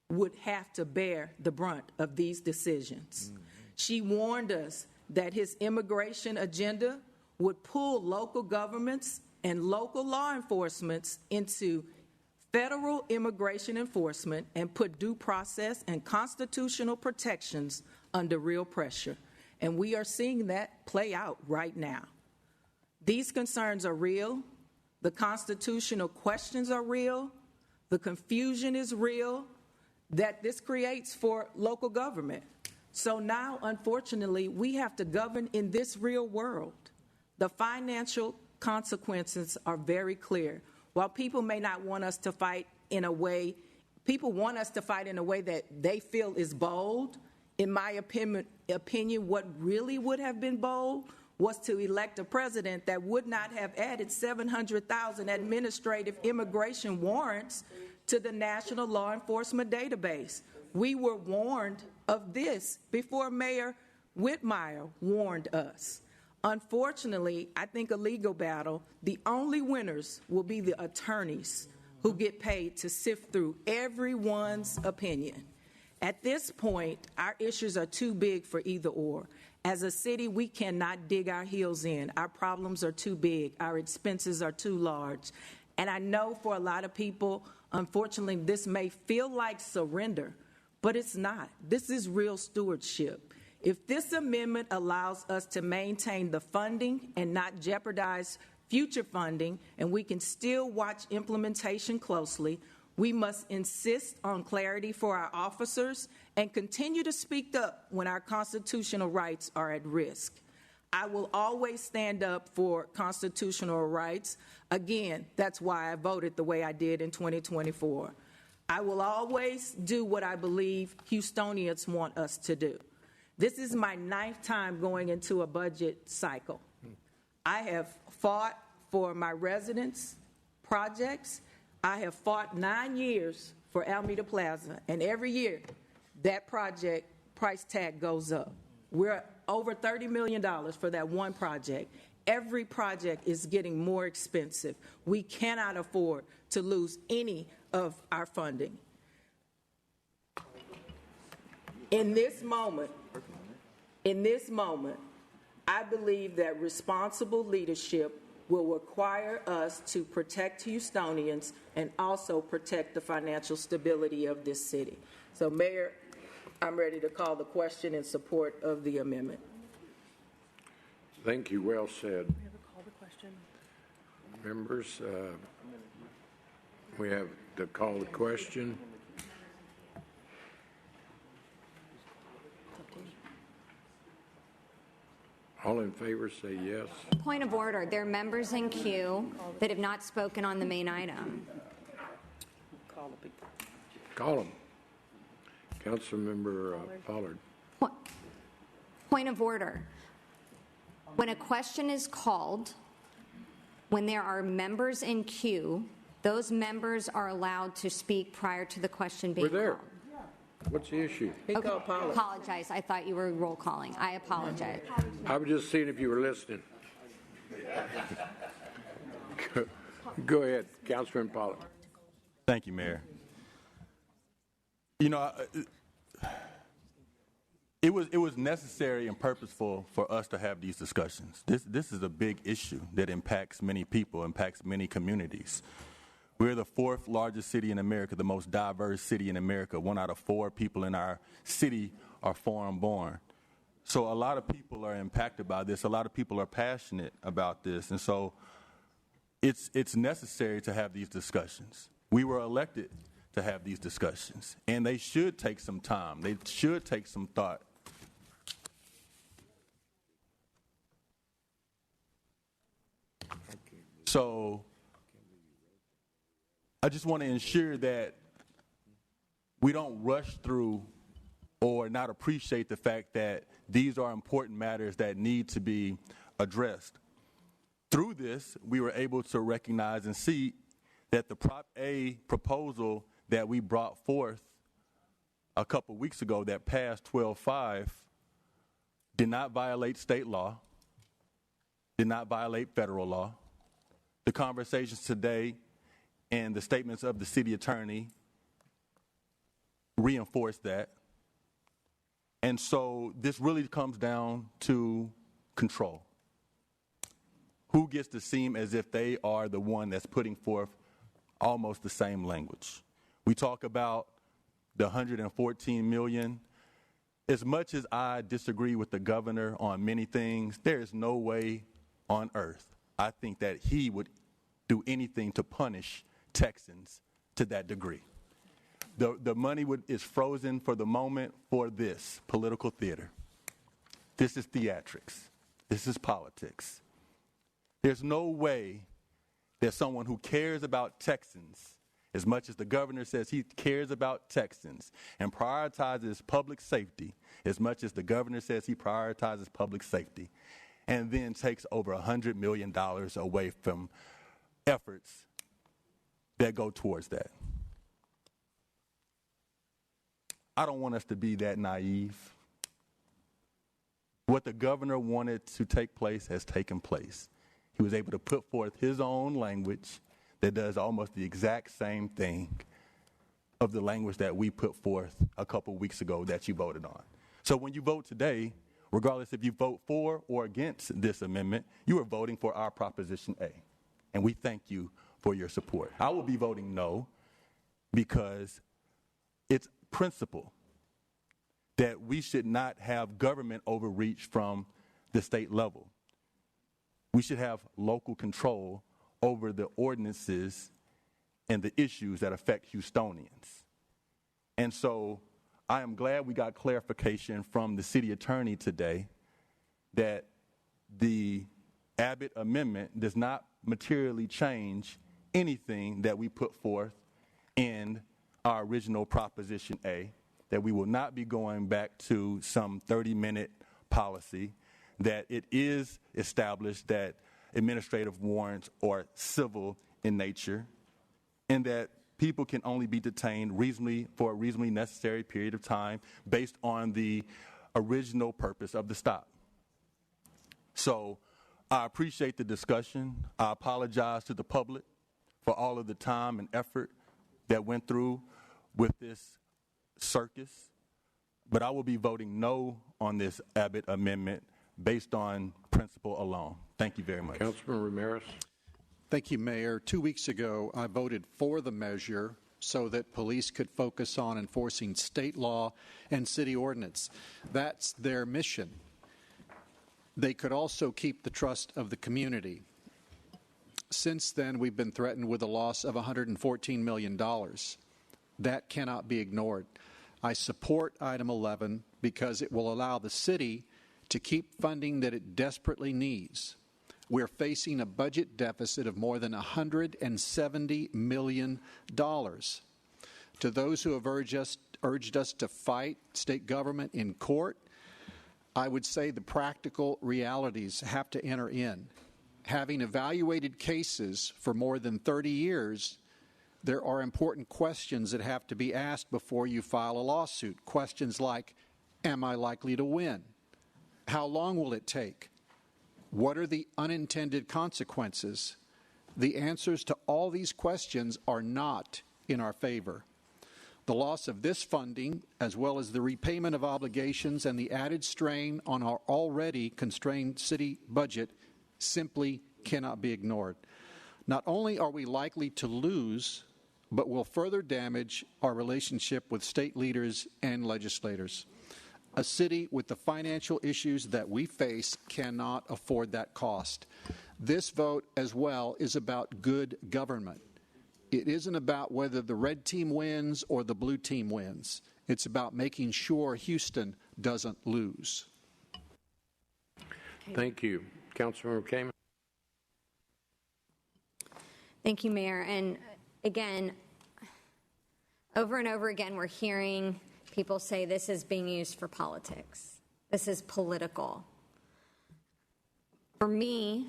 S3: would have to bear the brunt of these decisions. She warned us that his immigration agenda would pull local governments and local law enforcement into federal immigration enforcement and put due process and constitutional protections under real pressure. And we are seeing that play out right now. These concerns are real. The constitutional questions are real. The confusion is real that this creates for local government. So now, unfortunately, we have to govern in this real world. The financial consequences are very clear. While people may not want us to fight in a way, people want us to fight in a way that they feel is bold. In my opinion, what really would have been bold was to elect a president that would not have added 700,000 administrative immigration warrants to the National Law Enforcement Database. We were warned of this before Mayor Whitmire warned us. Unfortunately, I think a legal battle, the only winners will be the attorneys who get paid to sift through everyone's opinion. At this point, our issues are too big for either or. As a city, we cannot dig our heels in. Our problems are too big. Our expenses are too large. And I know for a lot of people, unfortunately, this may feel like surrender, but it's not. This is real stewardship. If this amendment allows us to maintain the funding and not jeopardize future funding, and we can still watch implementation closely, we must insist on clarity for our officers and continue to speak up when our constitutional rights are at risk. I will always stand up for constitutional rights. Again, that's why I voted the way I did in 2024. I will always do what I believe Houstonians want us to do. This is my 9th time going into a budget cycle. I have fought for my residents' projects. I have fought 9 years for Alameda Plaza, and every year that project price tag goes up. We're over $30 million for that one project. Every project is getting more expensive. We cannot afford to lose any of our funding. In this moment, I believe that responsible leadership will require us to protect Houstonians and also protect the financial stability of this city. So, Mayor, I'm ready to call the question in support of the amendment.
S1: Thank you. Well said.
S7: We have a call the question.
S1: Members, we have to call the question. All in favor say yes.
S4: Point of order. There are members in queue that have not spoken on the main item.
S1: Call them. Councilmember Pollard.
S4: Point of order. When a question is called, when there are members in queue, those members are allowed to speak prior to the question being
S1: We're there.
S4: called.
S1: What's the issue?
S3: He called Pollard.
S4: Apologize. I thought you were roll calling. I apologize.
S1: I was just seeing if you were listening. Go ahead, Councilman Pollard.
S2: Thank you, Mayor. You know, it was necessary and purposeful for us to have these discussions. This is a big issue that impacts many people, impacts many communities. We're the 4th largest city in America, the most diverse city in America. 1 out of 4 people in our city are foreign born. So a lot of people are impacted by this. A lot of people are passionate about this. And so it's necessary to have these discussions. We were elected to have these discussions, and they should take some time. They should take some thought. So I just want to ensure that we don't rush through or not appreciate the fact that these are important matters that need to be addressed. Through this, we were able to recognize and see that the Prop A proposal that we brought forth a couple weeks ago that passed 12-5 did not violate state law, did not violate federal law. The conversations today and the statements of the city attorney reinforce that. And so this really comes down to control. Who gets to seem as if they are the one that's putting forth almost the same language? We talk about the $114 million. As much as I disagree with the governor on many things, there is no way on earth I think that he would do anything to punish Texans to that degree. The money is frozen for the moment for this political theater. This is theatrics. This is politics. There's no way that someone who cares about Texans, as much as the governor says he cares about Texans and prioritizes public safety, as much as the governor says he prioritizes public safety, and then takes over $100 million away from efforts that go towards that. I don't want us to be that naive. What the governor wanted to take place has taken place. He was able to put forth his own language that does almost the exact same thing of the language that we put forth a couple weeks ago that you voted on. So when you vote today, regardless if you vote for or against this amendment, you are voting for our Proposition A. And we thank you for your support. I will be voting no because it's principle that we should not have government overreach from the state level. We should have local control over the ordinances and the issues that affect Houstonians. And so I am glad we got clarification from the city attorney today that the Abbott amendment does not materially change anything that we put forth in our original Proposition A, that we will not be going back to some 30-minute policy, that it is established that administrative warrants are civil in nature, and that people can only be detained for a reasonably necessary period of time based on the original purpose of the stop. So I appreciate the discussion. I apologize to the public for all of the time and effort that went through with this circus, but I will be voting no on this Abbott amendment based on principle alone. Thank you very much.
S1: Councilman Ramirez.
S11: Thank you, Mayor. 2 weeks ago, I voted for the measure so that police could focus on enforcing state law and city ordinance. That's their mission. They could also keep the trust of the community. Since then, we've been threatened with a loss of $114 million. That cannot be ignored. I support item 11 because it will allow the city to keep funding that it desperately needs. We're facing a budget deficit of more than $170 million. To those who have urged us to fight state government in court, I would say the practical realities have to enter in. Having evaluated cases for more than 30 years, there are important questions that have to be asked before you file a lawsuit. Questions like, am I likely to win? How long will it take? What are the unintended consequences? The answers to all these questions are not in our favor. The loss of this funding, as well as the repayment of obligations and the added strain on our already constrained city budget, simply cannot be ignored. Not only are we likely to lose, but will further damage our relationship with state leaders and legislators. A city with the financial issues that we face cannot afford that cost. This vote as well is about good government. It isn't about whether the red team wins or the blue team wins. It's about making sure Houston doesn't lose.
S1: Thank you. Councilmember Kamen.
S4: Thank you, Mayor. And again, over and over again, we're hearing people say this is being used for politics. This is political. For me,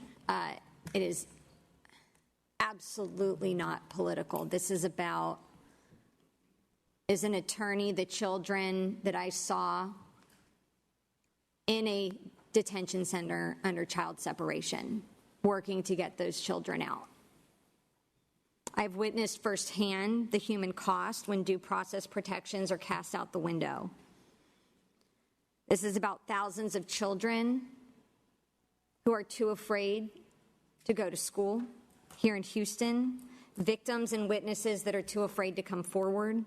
S4: it is absolutely not political. This is about, as an attorney, the children that I saw in a detention center under child separation, working to get those children out. I've witnessed firsthand the human cost when due process protections are cast out the window. This is about thousands of children who are too afraid to go to school here in Houston, victims and witnesses that are too afraid to come forward,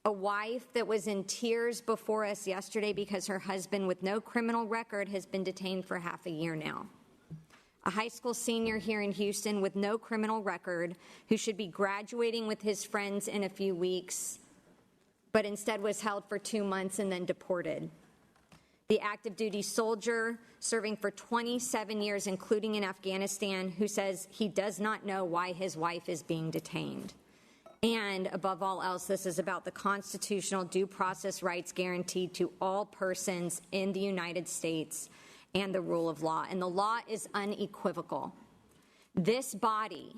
S4: a wife that was in tears before us yesterday because her husband with no criminal record has been detained for half a year now. A high school senior here in Houston with no criminal record who should be graduating with his friends in a few weeks, but instead was held for 2 months and then deported. The active duty soldier serving for 27 years, including in Afghanistan, who says he does not know why his wife is being detained. And above all else, this is about the constitutional due process rights guaranteed to all persons in the United States and the rule of law. And the law is unequivocal. This body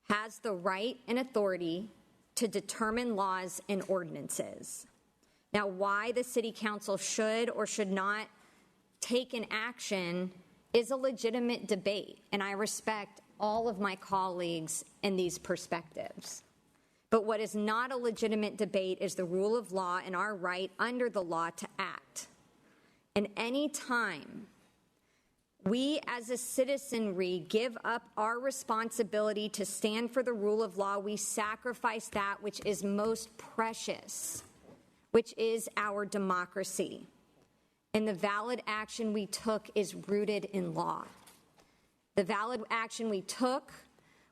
S4: has the right and authority to determine laws and ordinances. Now, why the City Council should or should not take an action is a legitimate debate, and I respect all of my colleagues in these perspectives. But what is not a legitimate debate is the rule of law and our right under the law to act. And any time we as a citizenry give up our responsibility to stand for the rule of law, we sacrifice that which is most precious, which is our democracy. And the valid action we took is rooted in law. The valid action we took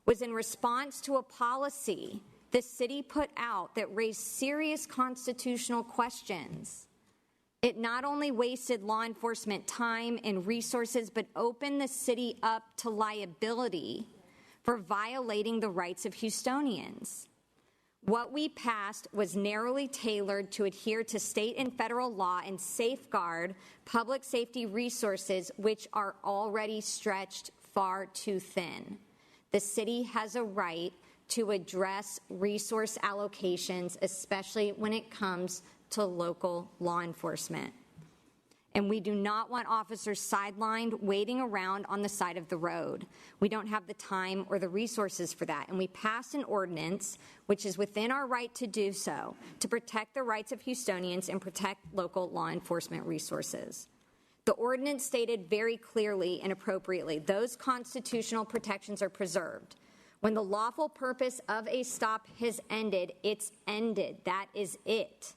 S4: was in response to a policy the city put out that raised serious constitutional questions. It not only wasted law enforcement time and resources, but opened the city up to liability for violating the rights of Houstonians. What we passed was narrowly tailored to adhere to state and federal law and safeguard public safety resources, which are already stretched far too thin. The city has a right to address resource allocations, especially when it comes to local law enforcement. And we do not want officers sidelined waiting around on the side of the road. We don't have the time or the resources for that. And we passed an ordinance, which is within our right to do so, to protect the rights of Houstonians and protect local law enforcement resources. The ordinance stated very clearly and appropriately, those constitutional protections are preserved. When the lawful purpose of a stop has ended, it's ended. That is it.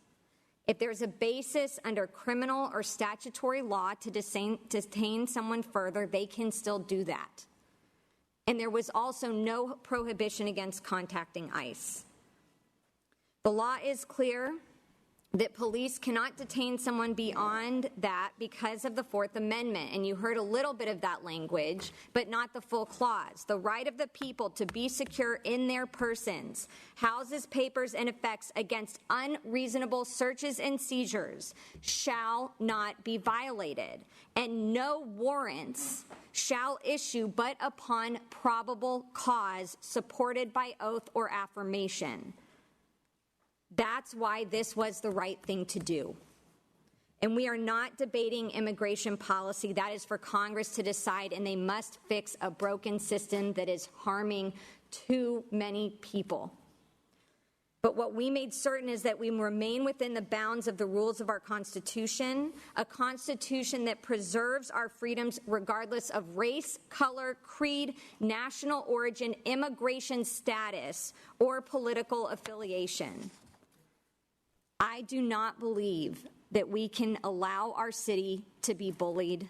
S4: If there's a basis under criminal or statutory law to detain someone further, they can still do that. And there was also no prohibition against contacting ICE. The law is clear that police cannot detain someone beyond that because of the Fourth Amendment. And you heard a little bit of that language, but not the full clause. The right of the people to be secure in their persons, houses, papers, and effects against unreasonable searches and seizures shall not be violated. And no warrants shall issue but upon probable cause supported by oath or affirmation. That's why this was the right thing to do. And we are not debating immigration policy. That is for Congress to decide, and they must fix a broken system that is harming too many people. But what we made certain is that we remain within the bounds of the rules of our Constitution, a Constitution that preserves our freedoms regardless of race, color, creed, national origin, immigration status, or political affiliation. I do not believe that we can allow our city to be bullied.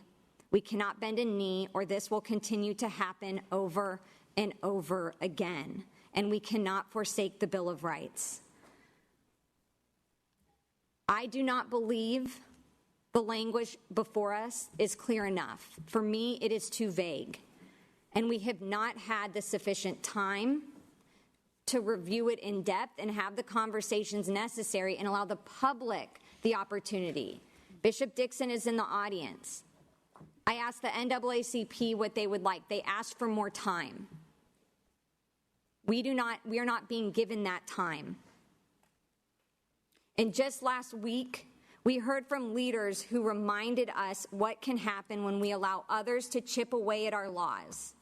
S4: We cannot bend a knee, or this will continue to happen over and over again. And we cannot forsake the Bill of Rights. I do not believe the language before us is clear enough. For me, it is too vague. And we have not had the sufficient time to review it in depth and have the conversations necessary and allow the public the opportunity. Bishop Dixon is in the audience. I asked the NAACP what they would like. They asked for more time. We are not being given that time. And just last week, we heard from leaders who reminded us what can happen when we allow others to chip away at our laws.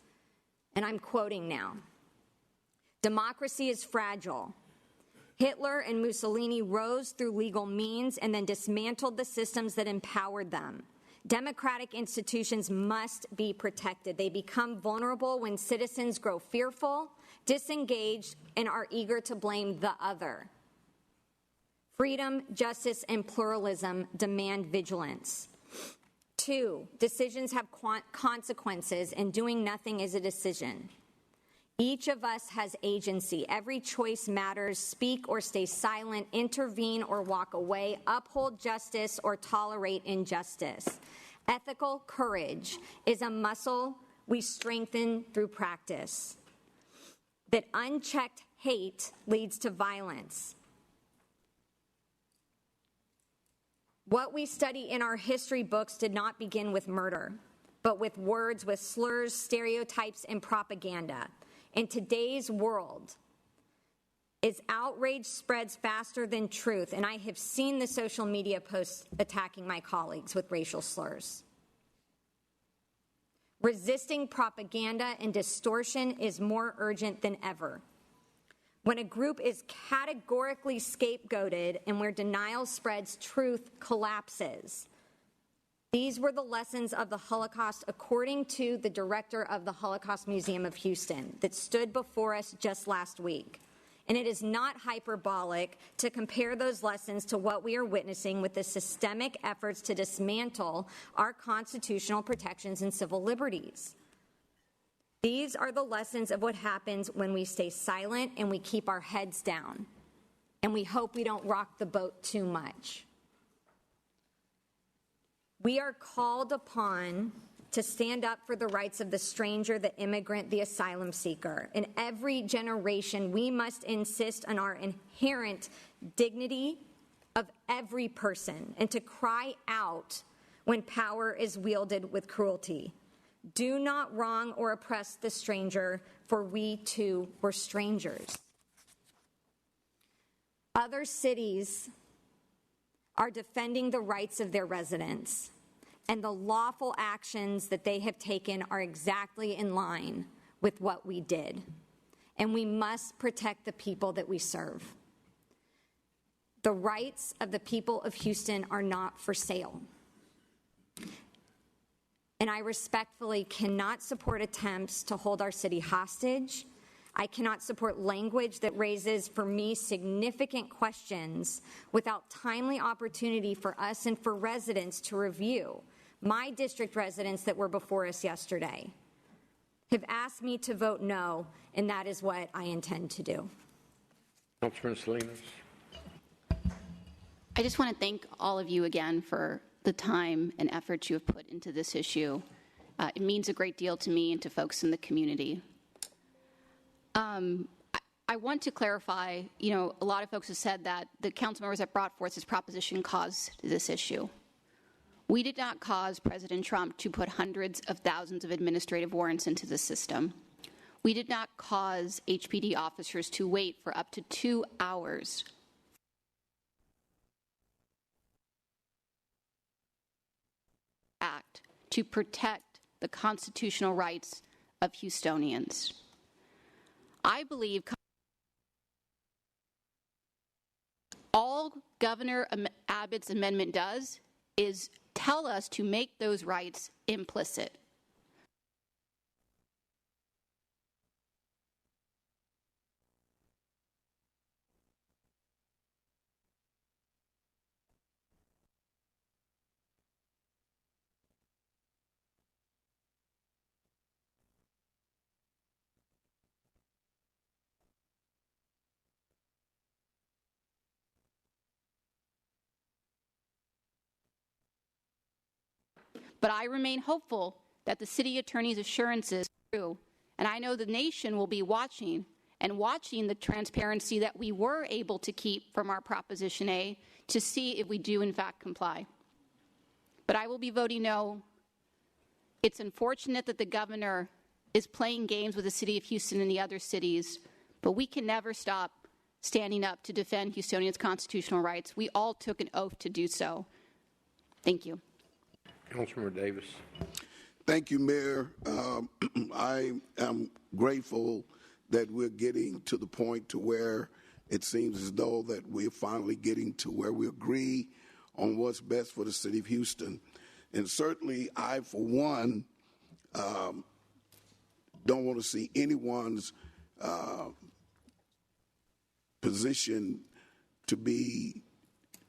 S4: And I'm quoting now. Democracy is fragile. Hitler and Mussolini rose through legal means and then dismantled the systems that empowered them. Democratic institutions must be protected. They become vulnerable when citizens grow fearful, disengaged, and are eager to blame the other. Freedom, justice, and pluralism demand vigilance. 2, decisions have consequences, and doing nothing is a decision. Each of us has agency. Every choice matters. Speak or stay silent, intervene or walk away, uphold justice or tolerate injustice. Ethical courage is a muscle we strengthen through practice. That unchecked hate leads to violence. What we study in our history books did not begin with murder, but with words, with slurs, stereotypes, and propaganda. In today's world, as outrage spreads faster than truth, and I have seen the social media posts attacking my colleagues with racial slurs. Resisting propaganda and distortion is more urgent than ever. When a group is categorically scapegoated and where denial spreads, truth collapses. These were the lessons of the Holocaust, according to the director of the Holocaust Museum of Houston, that stood before us just last week. And it is not hyperbolic to compare those lessons to what we are witnessing with the systemic efforts to dismantle our constitutional protections and civil liberties. These are the lessons of what happens when we stay silent and we keep our heads down, and we hope we don't rock the boat too much. We are called upon to stand up for the rights of the stranger, the immigrant, the asylum seeker. In every generation, we must insist on our inherent dignity of every person and to cry out when power is wielded with cruelty. Do not wrong or oppress the stranger, for we too were strangers. Other cities are defending the rights of their residents, and the lawful actions that they have taken are exactly in line with what we did. And we must protect the people that we serve. The rights of the people of Houston are not for sale. And I respectfully cannot support attempts to hold our city hostage. I cannot support language that raises, for me, significant questions without timely opportunity for us and for residents to review. My district residents that were before us yesterday have asked me to vote no, and that is what I intend to do.
S1: Councilman Salinas.
S5: I just want to thank all of you again for the time and effort you have put into this issue. It means a great deal to me and to folks in the community. I want to clarify, a lot of folks have said that the council members that brought forth this proposition caused this issue. We did not cause President Trump to put hundreds of thousands of administrative warrants into the system. We did not cause HPD officers to wait for up to 2 hours act to protect the constitutional rights of Houstonians. I believe all Governor Abbott's amendment does is tell us to make those rights implicit. But I remain hopeful that the city attorney's assurances are true, and I know the nation will be watching and watching the transparency that we were able to keep from our Proposition A to see if we do in fact comply. But I will be voting no. It's unfortunate that the governor is playing games with the city of Houston and the other cities, but we can never stop standing up to defend Houstonians' constitutional rights. We all took an oath to do so. Thank you.
S1: Councilmember Davis.
S12: Thank you, Mayor. I am grateful that we're getting to the point to where it seems as though that we're finally getting to where we agree on what's best for the city of Houston. And certainly I, for one, don't want to see anyone's position to be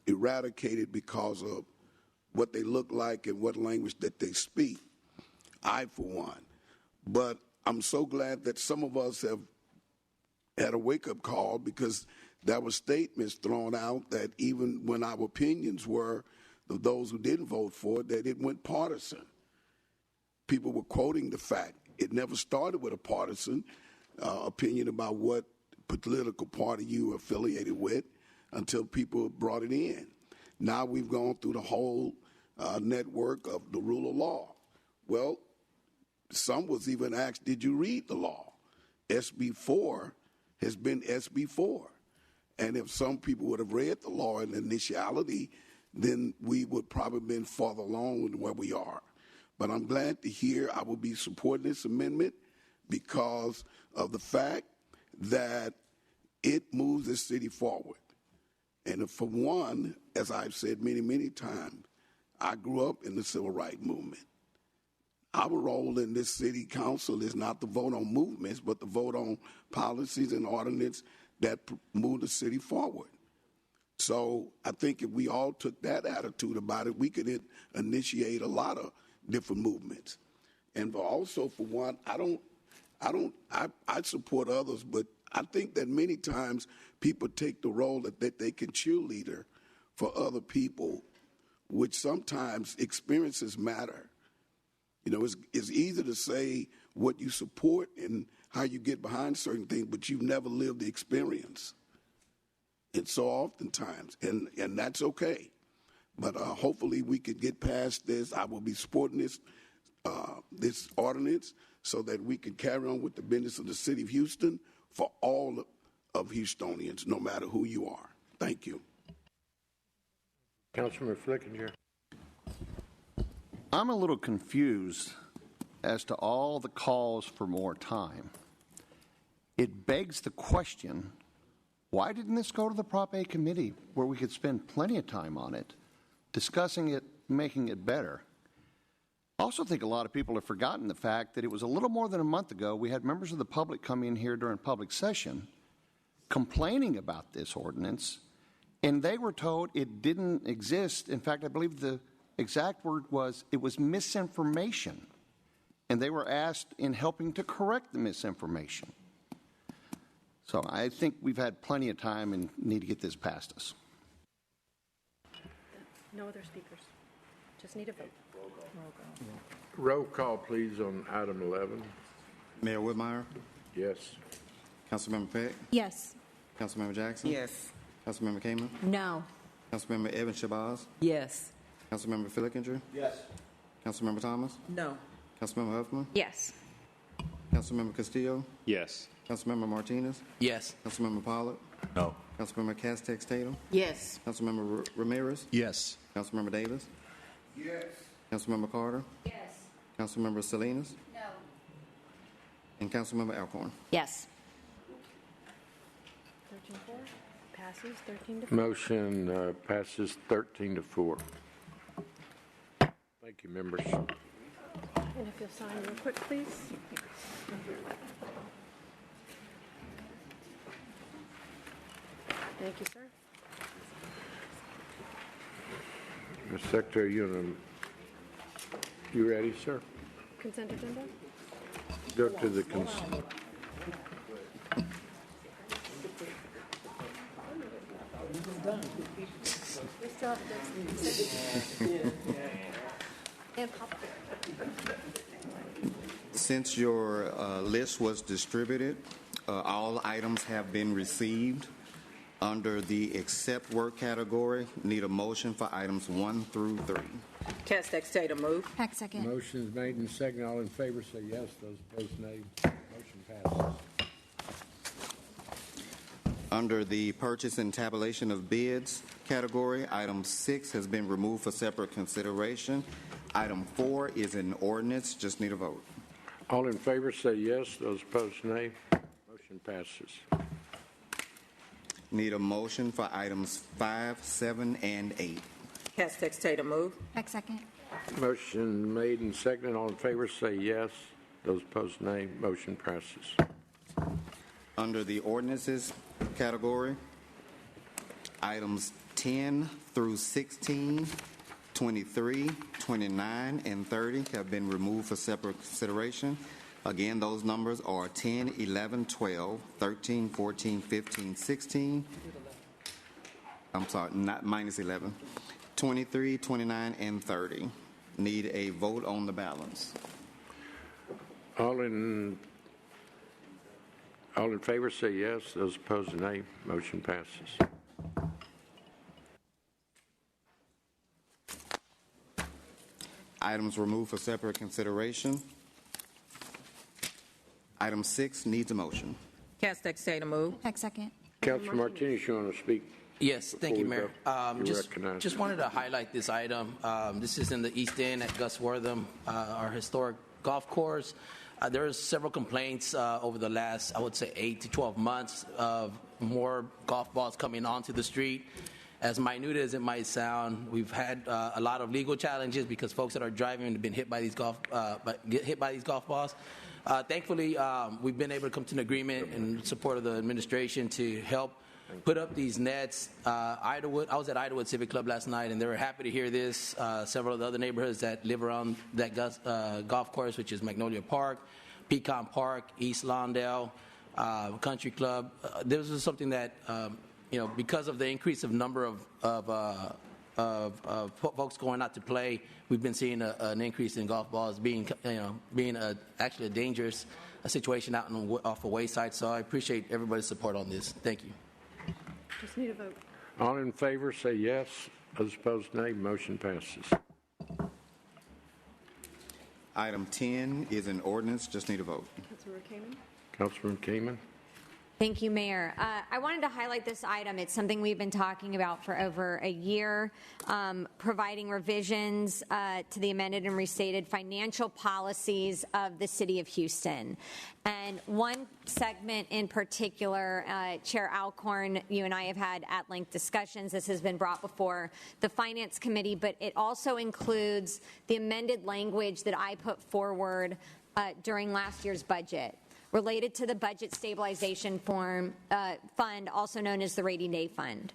S12: eradicated because of what they look like and what language that they speak. I, for one. But I'm so glad that some of us have had a wake-up call, because there were statements thrown out that even when our opinions were, those who didn't vote for it, that it went partisan. People were quoting the fact it never started with a partisan opinion about what political party you were affiliated with until people brought it in. Now we've gone through the whole network of the rule of law. Well, some was even asked, did you read the law? SB 4 has been SB 4. And if some people would have read the law in initiality, then we would probably have been farther along with where we are. But I'm glad to hear I will be supporting this amendment because of the fact that it moves the city forward. And for one, as I've said many, many times, I grew up in the civil rights movement. Our role in this city council is not to vote on movements, but to vote on policies and ordinances that move the city forward. So I think if we all took that attitude about it, we could initiate a lot of different movements. And also, for one, I support others, but I think that many times people take the role that they can cheerleader for other people, which sometimes experiences matter. You know, it's easy to say what you support and how you get behind certain things, but you've never lived the experience. And so oftentimes, and that's okay. But hopefully we can get past this. I will be supporting this ordinance so that we can carry on with the business of the city of Houston for all of Houstonians, no matter who you are. Thank you.
S1: Councilman Flickinger.
S10: I'm a little confused as to all the calls for more time. It begs the question, why didn't this go to the Prop A committee where we could spend plenty of time on it, discussing it, making it better? I also think a lot of people have forgotten the fact that it was a little more than a month ago we had members of the public come in here during public session complaining about this ordinance, and they were told it didn't exist. In fact, I believe the exact word was it was misinformation, and they were asked in helping to correct the misinformation. So I think we've had plenty of time and need to get this past us.
S7: No other speakers. Just need a vote.
S1: Roll call, please, on item 11.
S8: Mayor Whitmire?
S1: Yes.
S8: Councilmember Peck?
S19: Yes.
S8: Councilmember Jackson?
S17: Yes.
S8: Councilmember Kamen?
S4: No.
S8: Councilmember Evans Shabazz?
S14: Yes.
S8: Councilmember Flickinger?
S6: Yes.
S8: Councilmember Thomas?
S14: No.
S8: Councilmember Huffman?
S9: Yes.
S8: Councilmember Castillo?
S15: Yes.
S8: Councilmember Martinez?
S13: Yes.
S8: Councilmember Pollard?
S2: No.
S8: Councilmember Castex Tatum?
S14: Yes.
S8: Councilmember Ramirez?
S11: Yes.
S8: Councilmember Davis?
S12: Yes.
S8: Councilmember Carter?
S5: Yes.
S8: Councilmember Salinas?
S5: No.
S8: And Councilmember Alcorn?
S4: Yes.
S7: 13-4 passes 13-4.
S1: Motion passes 13-4. Thank you, members.
S7: And if you'll sign real quick, please. Thank you, sir.
S1: Mr. Secretary, you ready, sir?
S7: Consent agenda?
S1: Go to the consent.
S8: Since your list was distributed, All items have been received. Under the accept work category, need a motion for items 1 through 3.
S3: Castex Tatum, move.
S4: Heck, second.
S1: Motion is made and seconded. All in favor say yes. Those opposed, nay. Motion passes.
S8: Under the purchase and tabulation of bids category, item 6 has been removed for separate consideration. Item 4 is an ordinance. Just need a vote.
S1: All in favor say yes. Those opposed, nay. Motion passes.
S8: Need a motion for items 5, 7, and 8.
S3: Castex Tatum, move.
S4: Heck, second.
S1: Motion made and seconded. All in favor say yes. Those opposed, nay. Motion passes.
S8: Under the ordinances category, items 10 through 16, 23, 29, and 30 have been removed for separate consideration. Again, those numbers are 10, 11, 12, 13, 14, 15, 16. I'm sorry, not minus 11. 23, 29, and 30. Need a vote on the balance.
S1: All in favor say yes. Those opposed, nay. Motion passes.
S8: Items removed for separate consideration. Item 6 needs a motion.
S3: Castex Tatum, move.
S4: Heck, second.
S1: Councilor Martinez, you want to speak?
S13: Yes, thank you, Mayor.
S1: You're
S13: Just wanted to highlight this item. This is in the East End at Gus Wortham, our historic golf course. There are several complaints over the last, I would say, 8 to 12 months of more golf balls coming onto the street. As minute as it might sound, we've had a lot of legal challenges because folks that are driving have been hit by these golf balls. Thankfully, we've been able to come to an agreement in support of the administration to help put up these nets. I was at Idlewood Civic Club last night, and they were happy to hear this. Several of the other neighborhoods that live around that golf course, which is Magnolia Park, Pecan Park, East Lawndale, Country Club. This is something that, because of the increase of number of folks going out to play, we've been seeing an increase in golf balls being actually a dangerous situation out off a wayside. So I appreciate everybody's support on this. Thank you.
S7: Just need a vote.
S1: All in favor say yes. Those opposed, nay. Motion passes.
S8: Item 10 is an ordinance. Just need a vote.
S7: Councilor Kamen?
S1: Councilman Kamen.
S4: Thank you, Mayor. I wanted to highlight this item. It's something we've been talking about for over a year, providing revisions to the amended and restated financial policies of the City of Houston. And one segment in particular, Chair Alcorn, you and I have had at-length discussions. This has been brought before the Finance Committee, but it also includes the amended language that I put forward during last year's budget, related to the Budget Stabilization Fund, also known as the Rainy Day Fund.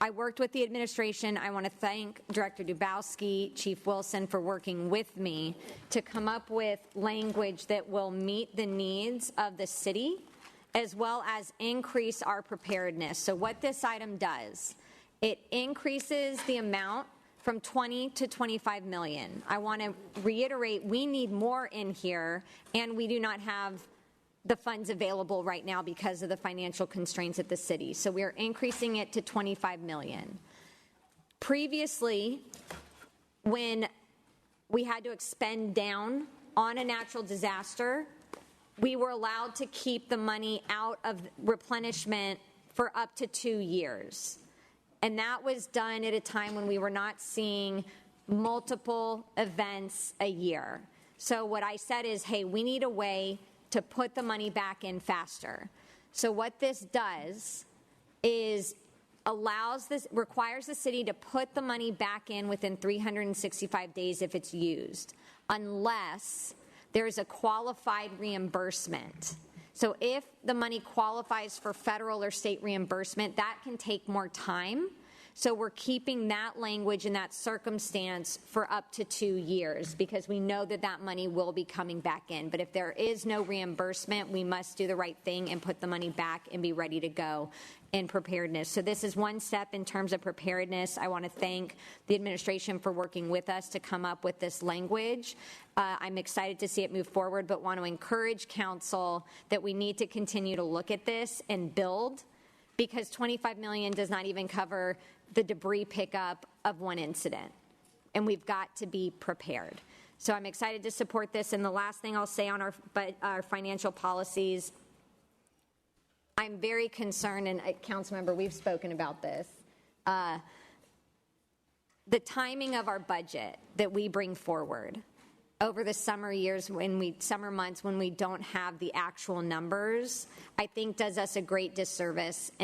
S4: I worked with the administration. I want to thank Director Dubowski, Chief Wilson for working with me to come up with language that will meet the needs of the city as well as increase our preparedness. So what this item does, it increases the amount from 20 to 25 million. I want to reiterate, we need more in here, and we do not have the funds available right now because of the financial constraints at the city. So we're increasing it to 25 million. Previously, when we had to expend down on a natural disaster, we were allowed to keep the money out of replenishment for up to 2 years. And that was done at a time when we were not seeing multiple events a year. So what I said is, hey, we need a way to put the money back in faster. So what this does is requires the city to put the money back in within 365 days if it's used, unless there's a qualified reimbursement. So if the money qualifies for federal or state reimbursement, that can take more time. So we're keeping that language and that circumstance for up to 2 years because we know that that money will be coming back in. But if there is no reimbursement, we must do the right thing and put the money back and be ready to go in preparedness. So this is one step in terms of preparedness. I want to thank the administration for working with us to come up with this language. I'm excited to see it move forward, but want to encourage council that we need to continue to look at this and build, because $25 million does not even cover the debris pickup of one incident, and we've got to be prepared. So I'm excited to support this. And the last thing I'll say on our financial policies, I'm very concerned, and Councilmember, we've spoken about this, the timing of our budget that we bring forward over the summer months when we don't have the actual numbers, I think does us a great disservice. And